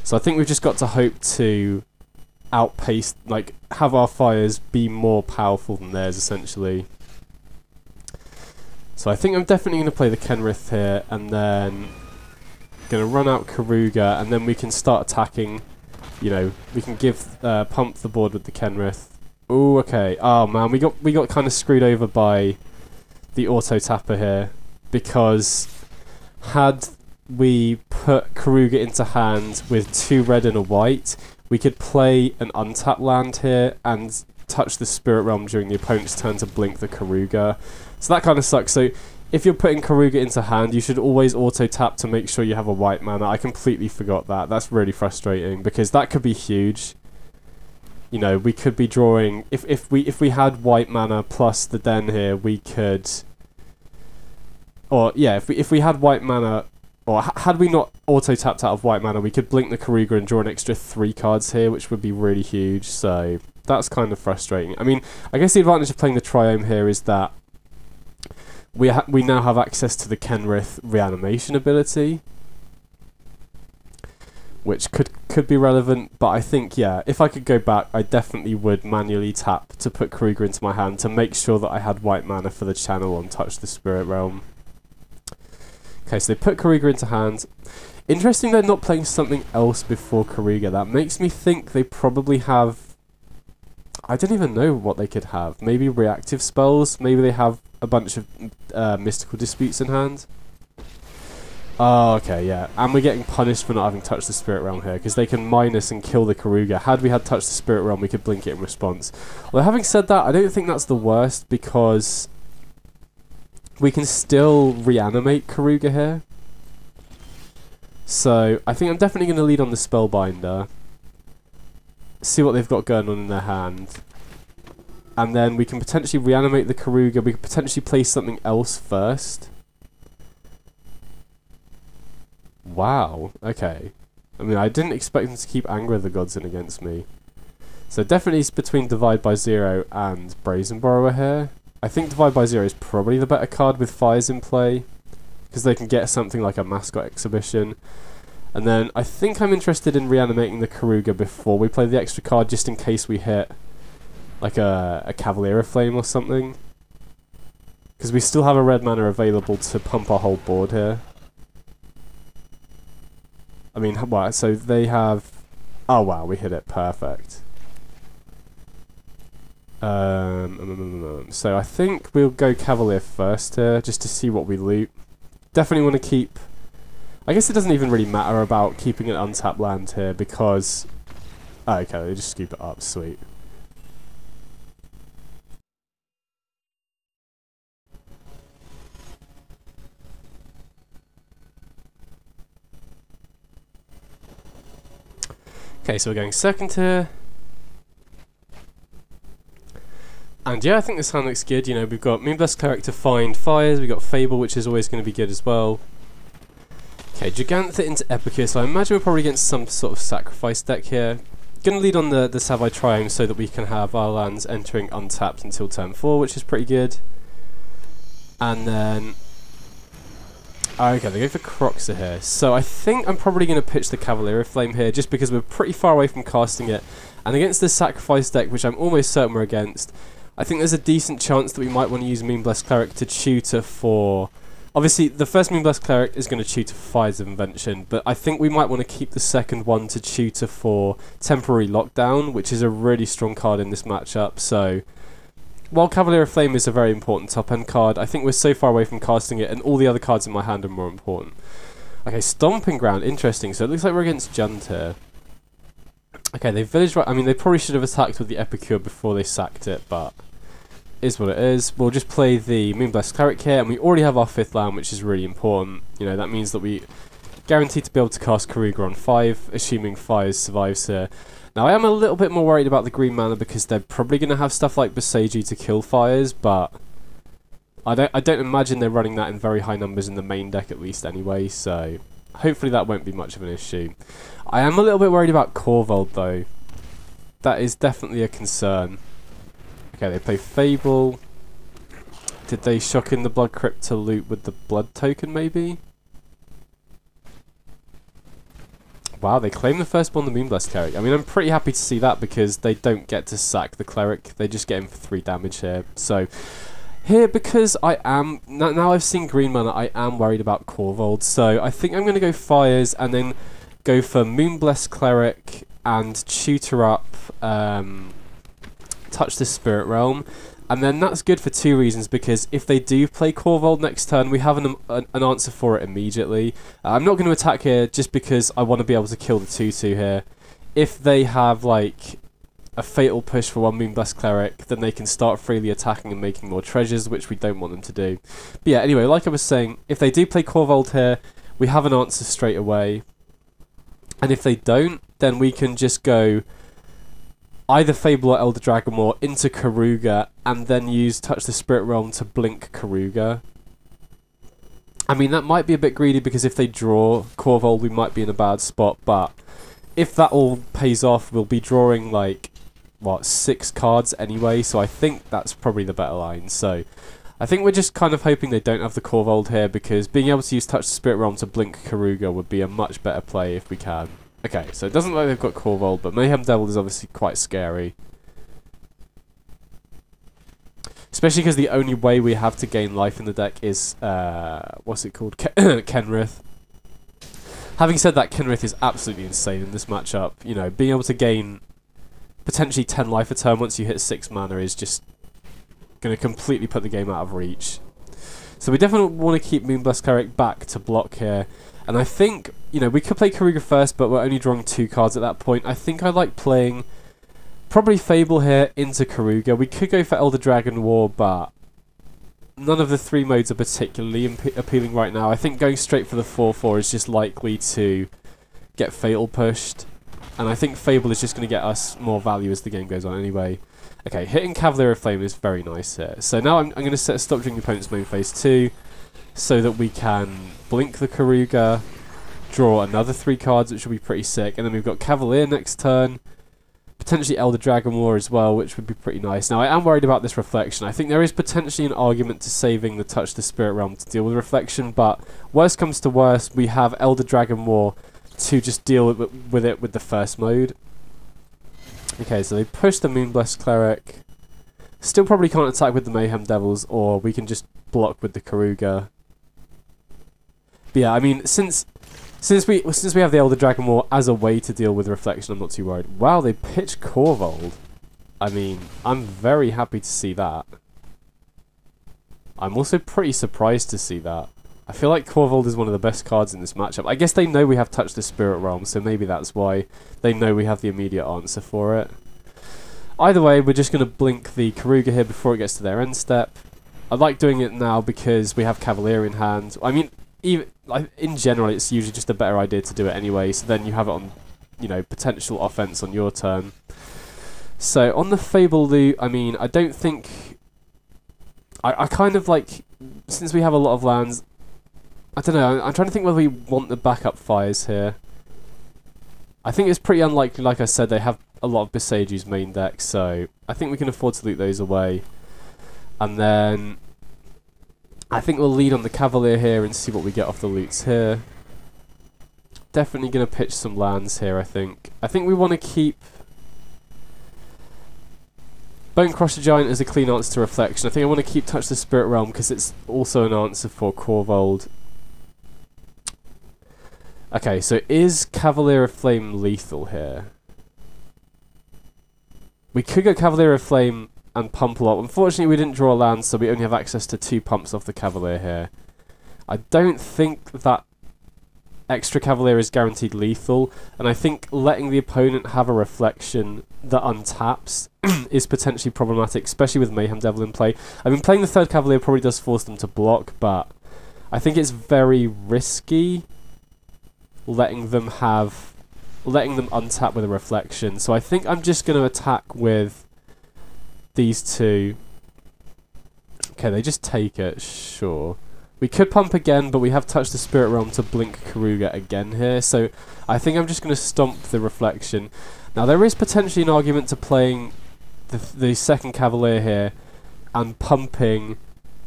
So I think we've just got to hope to outpace, like, have our fires be more powerful than theirs, essentially. So I think I'm definitely going to play the Kenrith here, and then going to run out Keruga, and then we can start attacking. You know, we can give pump the board with the Kenrith. Oh, okay. Oh man, we got kind of screwed over by the auto tapper here, because had we put Keruga into hand with 2 red and a white, we could play an untapped land here and touch the Spirit Realm during the opponent's turn to blink the Keruga. So that kind of sucks. So if you're putting Keruga into hand, you should always auto tap to make sure you have a white mana. I completely forgot that. That's really frustrating, because that could be huge. You know, we could be drawing, if we had white mana plus the Den here, we could, or yeah, if we had white mana, or had we not auto tapped out of white mana, we could blink the Keruga and draw an extra 3 cards here, which would be really huge. So that's kind of frustrating. I mean, I guess the advantage of playing the Triome here is that we now have access to the Kenrith reanimation ability, which could be relevant. But I think, yeah, if I could go back, I definitely would manually tap to put Keruga into my hand to make sure that I had white mana for the channel on Touch the Spirit Realm. Okay, so they put Keruga into hand. Interesting they're not playing something else before Keruga. That makes me think they probably have... I don't even know what they could have. Maybe reactive spells? Maybe they have a bunch of mystical disputes in hand? Oh, okay, yeah. And we're getting punished for not having touched the Spirit Realm here, because they can minus and kill the Keruga. Had we had touched the Spirit Realm, we could blink it in response. Well, having said that, I don't think that's the worst, because we can still reanimate Keruga here. So I think I'm definitely going to lead on the Spellbinder. See what they've got going on in their hand. And then we can potentially reanimate the Keruga. We could potentially play something else first. Wow, okay. I mean, I didn't expect them to keep Anger of the Gods in against me. So definitely it's between Divide by Zero and Brazen Borrower here. I think Divide by Zero is probably the better card with fires in play, because they can get something like a Mascot Exhibition. And then I think I'm interested in reanimating the Keruga before we play the extra card, just in case we hit like a Cavalier of Flame or something. Because we still have a red mana available to pump our whole board here. I mean, wow, so they have... Oh wow, we hit it, perfect. So I think we'll go Cavalier first here, just to see what we loot. Definitely want to keep... I guess it doesn't even really matter about keeping an untapped land here, because... Oh, okay, they just scoop it up, sweet. Okay, so we're going second here. And yeah, I think this hand looks good. You know, we've got Moonblessed Cleric to find fires, we've got Fable, which is always going to be good as well. Okay, Gigantha into Epicure, so I imagine we're probably against some sort of sacrifice deck here. Going to lead on the Savai Triome so that we can have our lands entering untapped until turn 4, which is pretty good. And then... Okay, they go for Croxa here. So I think I'm probably going to pitch the Cavalier of Flame here, just because we're pretty far away from casting it. And against this sacrifice deck, which I'm almost certain we're against, I think there's a decent chance that we might want to use Moonblessed Cleric to tutor for... Obviously, the first Moonblessed Cleric is going to tutor for Fires of Invention, but I think we might want to keep the second one to tutor for Temporary Lockdown, which is a really strong card in this matchup. So, while Cavalier of Flame is a very important top-end card, I think we're so far away from casting it, and all the other cards in my hand are more important. Okay, Stomping Ground, interesting. So it looks like we're against Junt here. Okay, they village right. I mean, they probably should have attacked with the Epicure before they sacked it, but is what it is. We'll just play the Moonblessed Cleric here, and we already have our 5th land, which is really important. You know, that means that we guaranteed to be able to cast Keruga on 5, assuming Fires survives here. Now, I am a little bit more worried about the green mana because they're probably going to have stuff like Boseiju to kill Fires, but I don't imagine they're running that in very high numbers in the main deck at least anyway, so hopefully that won't be much of an issue. I am a little bit worried about Korvold though. That is definitely a concern. Okay, they play Fable. Did they shock in the Blood Crypt to loot with the Blood token maybe? Wow, they claim the firstborn the Moonblessed Cleric. I mean, I'm pretty happy to see that because they don't get to sack the Cleric. They just get him for 3 damage here. So, Here, because I am... Now I've seen green mana, I am worried about Korvold, so I think I'm going to go Fires and then go for Moonblessed Cleric and tutor up Touch the Spirit Realm. And then that's good for two reasons, because if they do play Korvold next turn, we have an answer for it immediately. I'm not going to attack here just because I want to be able to kill the 2/2 here. If they have, like, a Fatal Push for one Moonblessed Cleric, then they can start freely attacking and making more treasures, which we don't want them to do. But yeah, anyway, like I was saying, if they do play Korvold here, we have an answer straight away. And if they don't, then we can just go either Fable or Elder Dragonmore into Keruga, and then use Touch the Spirit Realm to blink Keruga. I mean, that might be a bit greedy, because if they draw Korvold, we might be in a bad spot, but if that all pays off, we'll be drawing, like, what, 6 cards anyway, so I think that's probably the better line. So I think we're just kind of hoping they don't have the Korvold here, because being able to use Touch the Spirit Realm to blink Keruga would be a much better play if we can. Okay, so it doesn't look like they've got Korvold, but Mayhem Devil is obviously quite scary. Especially because the only way we have to gain life in the deck is, what's it called? Kenrith. Having said that, Kenrith is absolutely insane in this matchup. You know, being able to gain potentially 10 life a turn once you hit 6 mana is just going to completely put the game out of reach. So we definitely want to keep Moonblessed Cleric back to block here. And I think, you know, we could play Keruga first, but we're only drawing 2 cards at that point. I think I like playing probably Fable here into Keruga. We could go for Elder Dragon War, but none of the 3 modes are particularly appealing right now. I think going straight for the 4/4 is just likely to get Fatal pushed. And I think Fable is just going to get us more value as the game goes on anyway. Okay, hitting Cavalier of Flame is very nice here. So now I'm going to set a stop during the opponent's main phase 2, so that we can blink the Keruga, draw another 3 cards, which will be pretty sick. And then we've got Cavalier next turn, potentially Elder Dragon War as well, which would be pretty nice. Now, I am worried about this Reflection. I think there is potentially an argument to saving the Touch the Spirit Realm to deal with Reflection, but worst comes to worst, we have Elder Dragon War to just deal with it with the first mode. Okay, so they push the Moonblessed Cleric. Still probably can't attack with the Mayhem Devils, or we can just block with the Keruga. But yeah, I mean, since we have the Elder Dragon War as a way to deal with Reflection, I'm not too worried. Wow, they pitched Korvold. I mean, I'm very happy to see that. I'm also pretty surprised to see that. I feel like Korvold is one of the best cards in this matchup. I guess they know we have Touch the Spirit Realm, so maybe that's why they know we have the immediate answer for it. Either way, we're just going to blink the Keruga here before it gets to their end step. I like doing it now because we have Cavalier in hand. I mean, even in general, it's usually just a better idea to do it anyway, so then you have it on, you know, potential offense on your turn. So on the Fable loot, I mean, I don't think... I kind of like, since we have a lot of lands, I don't know, I'm trying to think whether we want the backup Fires here. I think it's pretty unlikely, like I said, they have a lot of Besage's main deck, so I think we can afford to loot those away. And then I think we'll lead on the Cavalier here and see what we get off the loots here. Definitely going to pitch some lands here, I think. I think we want to keep Bonecrusher Giant as a clean answer to Reflection. I think I want to keep Touch the Spirit Realm because it's also an answer for Korvold. Okay, so is Cavalier of Flame lethal here? We could go Cavalier of Flame and pump a lot. Unfortunately, we didn't draw a land, so we only have access to 2 pumps off the Cavalier here. I don't think that extra Cavalier is guaranteed lethal, and I think letting the opponent have a Reflection that untaps is potentially problematic, especially with Mayhem Devil in play. I mean, playing the 3rd Cavalier probably does force them to block, but I think it's very risky letting them untap with a Reflection. So I think I'm just going to attack with these 2. Okay, they just take it, sure. We could pump again, but we have Touch the Spirit Realm to blink Keruga again here, so I think I'm just going to stomp the Reflection. Now, there is potentially an argument to playing the 2nd Cavalier here and pumping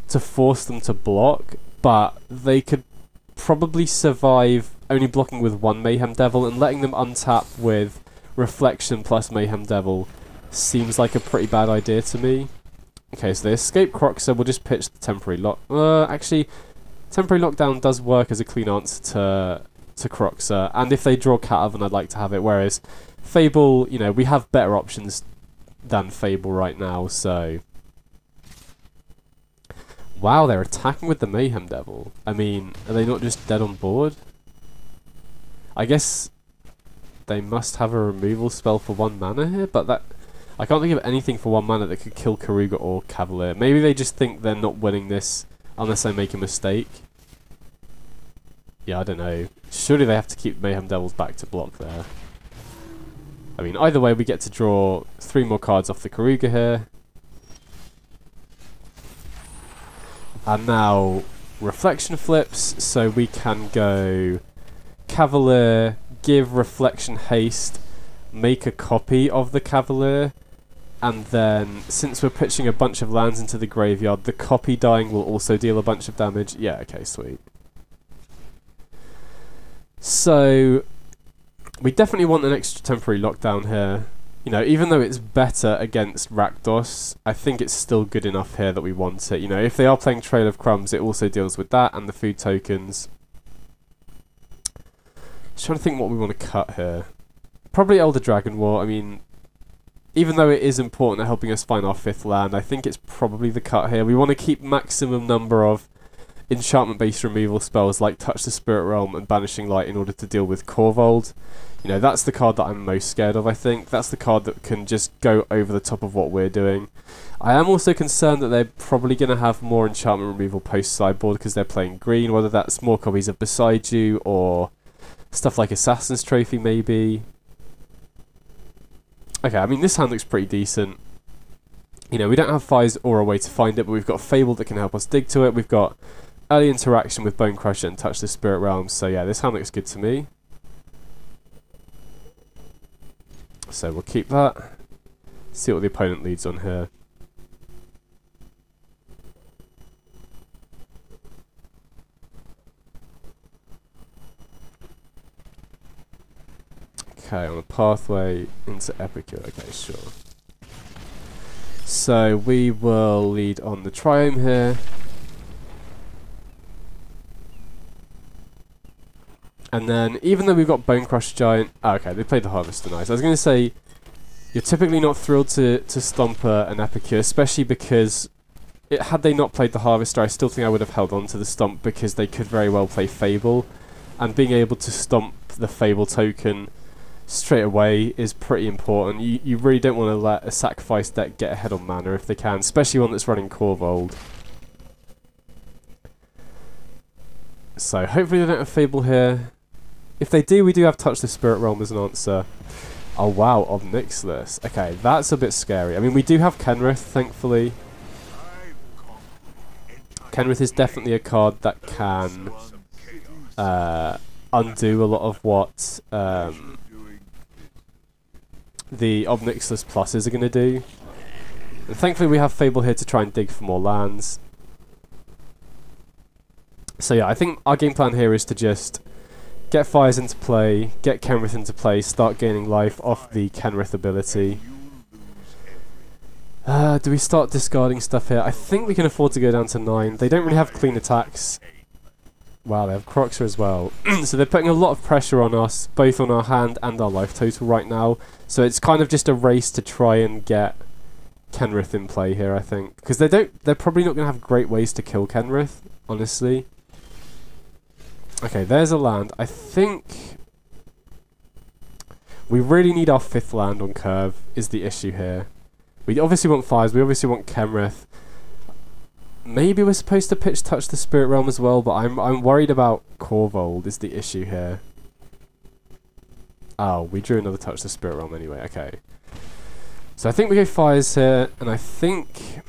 to force them to block, but they could probably survive only blocking with 1 Mayhem Devil, and letting them untap with Reflection plus Mayhem Devil seems like a pretty bad idea to me. Okay, so they escape Croxer. We'll just pitch the temporary lock. Actually, temporary lockdown does work as a clean answer to Croxer, and if they draw Cat Oven, I'd like to have it. Whereas Fable, you know, we have better options than Fable right now. So, wow, they're attacking with the Mayhem Devil. I mean, are they not just dead on board? I guess they must have a removal spell for 1 mana here, but that I can't think of anything for 1 mana that could kill Keruga or Cavalier. Maybe they just think they're not winning this unless I make a mistake. Yeah, I don't know. Surely they have to keep Mayhem Devils back to block there. I mean, either way, we get to draw 3 more cards off the Keruga here. And now Reflection flips, so we can go Cavalier, give Reflection haste, make a copy of the Cavalier, and then since we're pitching a bunch of lands into the graveyard, the copy dying will also deal a bunch of damage. Yeah, okay, sweet. So we definitely want an extra temporary lockdown here. You know, even though it's better against Rakdos, I think it's still good enough here that we want it. You know, if they are playing Trail of Crumbs, it also deals with that and the food tokens. Just trying to think what we want to cut here. Probably Elder Dragon War. I mean, even though it is important at helping us find our 5th land, I think it's probably the cut here. We want to keep maximum number of enchantment-based removal spells like Touch the Spirit Realm and Banishing Light in order to deal with Korvold. You know, that's the card that I'm most scared of, I think. That's the card that can just go over the top of what we're doing. I am also concerned that they're probably going to have more enchantment removal post-sideboard because they're playing green, whether that's more copies of Beside You or stuff like Assassin's Trophy, maybe. Okay, I mean, this hand looks pretty decent. You know, we don't have Fires or a way to find it, but we've got Fable that can help us dig to it. We've got early interaction with Bone Crusher and Touch the Spirit Realm. So yeah, this hand looks good to me. So we'll keep that. See what the opponent leads on here. Okay, on a pathway into Epicure. Okay, sure. So we will lead on the Triome here. And then, even though we've got Bone Crush Giant... Oh, okay, they played the Harvester, nice. I was going to say, you're typically not thrilled to stomp an Epicure, especially because had they not played the Harvester, I still think I would have held on to the stomp because they could very well play Fable. And being able to stomp the Fable token straight away is pretty important. You really don't want to let a sacrifice deck get ahead on mana if they can, especially one that's running Korvold. So hopefully they don't have Fable here. If they do, we do have Touch the Spirit Realm as an answer. Oh wow, Obnixilus. Okay, that's a bit scary. I mean, we do have Kenrith, thankfully. Kenrith is definitely a card that can undo a lot of what the Obnixilus pluses are going to do. And thankfully we have Fable here to try and dig for more lands. So yeah, I think our game plan here is to just get Fires into play, get Kenrith into play, start gaining life off the Kenrith ability. Do we start discarding stuff here? I think we can afford to go down to 9. They don't really have clean attacks. Wow, they have Croxer as well. So they're putting a lot of pressure on us, both on our hand and our life total right now. So it's kind of just a race to try and get Kenrith in play here, I think. Because they're probably not going to have great ways to kill Kenrith, honestly. Okay, there's a land. I think we really need our 5th land on curve, is the issue here. We obviously want Fires, we obviously want Kenrith. Maybe we're supposed to pitch Touch the Spirit Realm as well, but I'm worried about Korvold is the issue here. Oh, we drew another Touch the Spirit Realm anyway, okay. So I think we go Fires here, and I think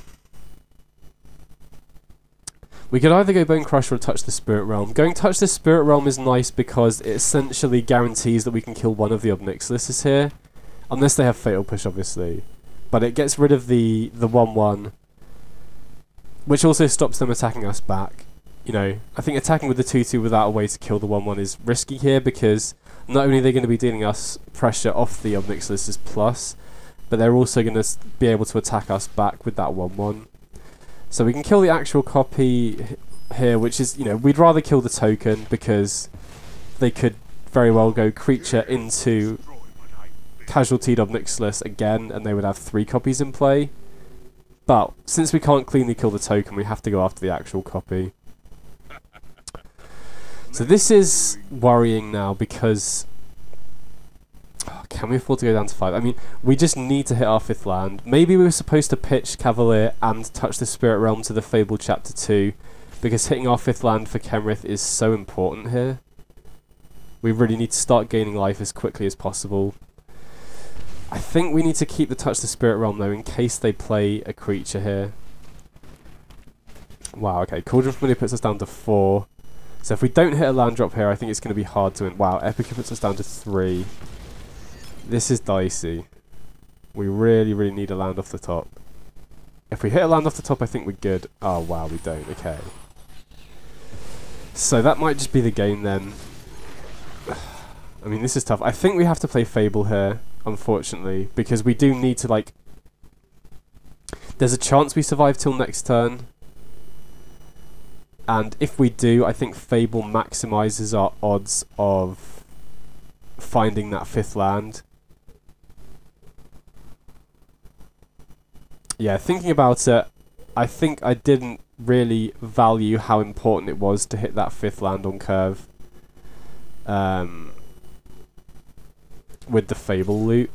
we could either go Bone Crusher or Touch the Spirit Realm. Going Touch the Spirit Realm is nice because it essentially guarantees that we can kill one of the Obnixiluses here. Unless they have Fatal Push, obviously. But it gets rid of the 1/1, which also stops them attacking us back. You know, I think attacking with the 2/2 without a way to kill the 1/1 is risky here because not only are they going to be dealing us pressure off the Obnixiluses plus, but they're also going to be able to attack us back with that 1/1. So we can kill the actual copy here, which is, you know, we'd rather kill the token because they could very well go creature into casualtied Obnixilis again, and they would have 3 copies in play. But since we can't cleanly kill the token, we have to go after the actual copy. So this is worrying now because... Oh, can we afford to go down to 5? I mean, we just need to hit our 5th land. Maybe we were supposed to pitch Cavalier and touch the Spirit Realm to the Fable Chapter 2, because hitting our 5th land for Kenrith is so important here. We really need to start gaining life as quickly as possible. I think we need to keep the Touch the Spirit Realm though, in case they play a creature here. Wow, okay, Cauldron Familiar puts us down to 4. So if we don't hit a land drop here, I think it's going to be hard to win. Wow, Epica puts us down to 3. This is dicey. We really, really need a land off the top. If we hit a land off the top, I think we're good. Oh, wow, we don't. Okay. So that might just be the game then. I mean, this is tough. I think we have to play Fable here, unfortunately, because we do need to, like... There's a chance we survive till next turn. And if we do, I think Fable maximises our odds of finding that 5th land. Yeah, thinking about it, I think I didn't really value how important it was to hit that 5th land on curve. With the Fable loot.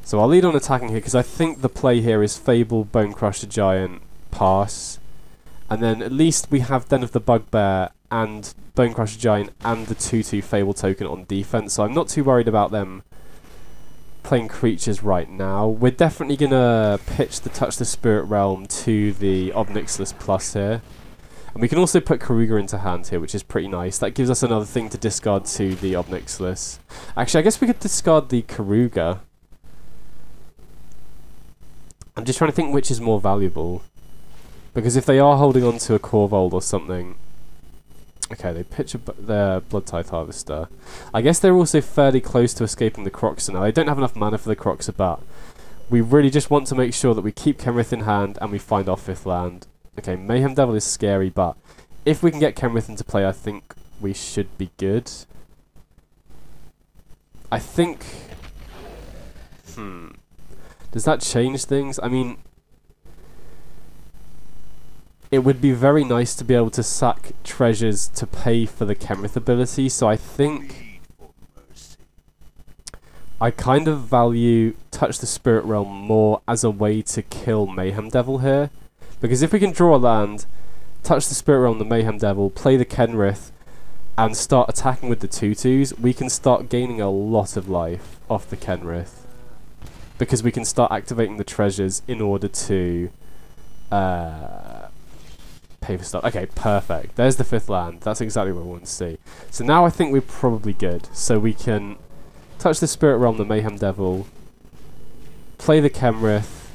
So I'll lead on attacking here, because I think the play here is Fable, Bone Crusher Giant, pass, and then at least we have Den of the Bugbear and Bone Crusher Giant and the 2/2 Fable token on defense, so I'm not too worried about them playing creatures right now. We're definitely gonna pitch the Touch the Spirit Realm to the Obnixilis Plus here, and we can also put Keruga into hand here, which is pretty nice. That gives us another thing to discard to the Obnixilis. Actually, I guess we could discard the Keruga. I'm just trying to think which is more valuable. Because if they are holding on to a Corvold or something... Okay, they pitch their Blood Tithe Harvester. I guess they're also fairly close to escaping the Croxer now. They don't have enough mana for the Croxer, but we really just want to make sure that we keep Kenrith in hand and we find our 5th land. Okay, Mayhem Devil is scary, but if we can get Kenrith into play, I think we should be good. I think... Does that change things? I mean... It would be very nice to be able to sack treasures to pay for the Kenrith ability, so I think I kind of value Touch the Spirit Realm more as a way to kill Mayhem Devil here. Because if we can draw a land, Touch the Spirit Realm, the Mayhem Devil, play the Kenrith, and start attacking with the 2/2s, we can start gaining a lot of life off the Kenrith. Because we can start activating the treasures in order to... pay for stuff. Okay, perfect. There's the 5th land. That's exactly what we want to see. So now I think we're probably good. So we can touch the Spirit Realm, the Mayhem Devil, play the Kenrith,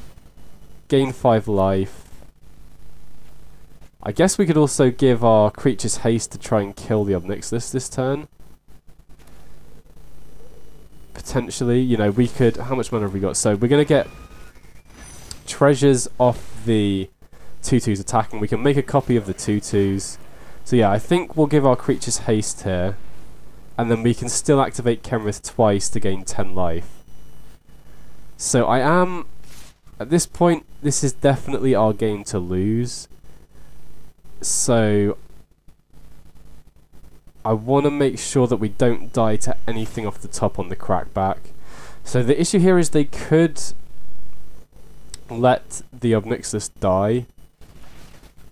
gain 5 life. I guess we could also give our creatures haste to try and kill the Obnixilis this turn. Potentially, you know, we could... How much mana have we got? So we're going to get treasures off the 2/2s attacking. We can make a copy of the 2/2s. So yeah, I think we'll give our creatures haste here. And then we can still activate Kenrith twice to gain 10 life. So I am... At this point, this is definitely our game to lose. So... I want to make sure that we don't die to anything off the top on the crackback. So the issue here is they could let the Obnixilis die.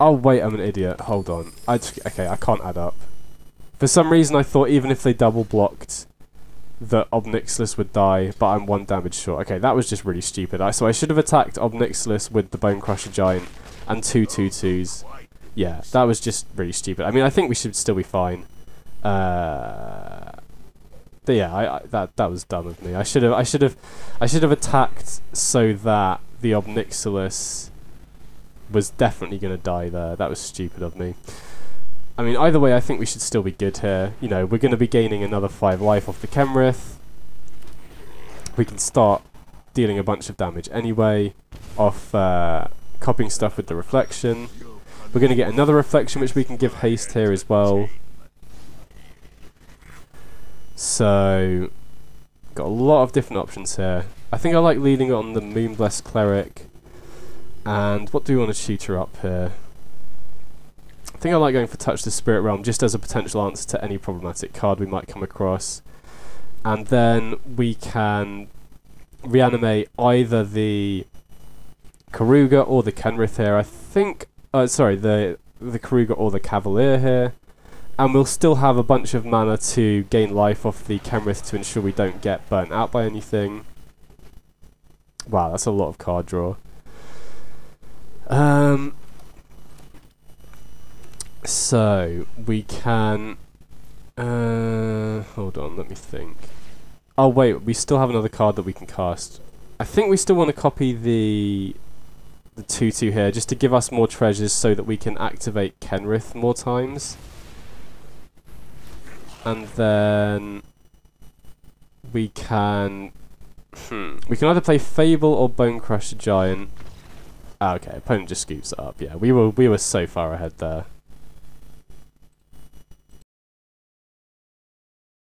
Oh wait, I'm an idiot. Hold on. Okay, I can't add up. For some reason I thought even if they double blocked, the Obnixilis would die, but I'm 1 damage short. Okay, that was just really stupid. So I should have attacked Obnixilis with the Bone Crusher Giant and 2 2/2s. Yeah, that was just really stupid. I mean, I think we should still be fine. But yeah, that was dumb of me. I should have attacked so that the Obnixilis was definitely going to die there. That was stupid of me. I mean, either way, I think we should still be good here. You know, we're going to be gaining another 5 life off the Kenrith. we can start dealing a bunch of damage anyway off copying stuff with the reflection. We're going to get another reflection which we can give haste here as well. So, got a lot of different options here. I think I like leading on the Moonblessed Cleric. And what do we want to tutor up here? I think I like going for Touch the Spirit Realm just as a potential answer to any problematic card we might come across. And then we can reanimate either the Keruga or the Kenrith here. I think, sorry, the Keruga or the Cavalier here. And we'll still have a bunch of mana to gain life off the Kenrith to ensure we don't get burnt out by anything. Wow, that's a lot of card draw. So we can hold on, let me think. Oh wait, we still have another card that we can cast. I think we still want to copy the 2/2 here just to give us more treasures so that we can activate Kenrith more times. And then we can either play Fable or Bonecrusher Giant. Ah, okay, opponent just scoops it up. Yeah, we were so far ahead there.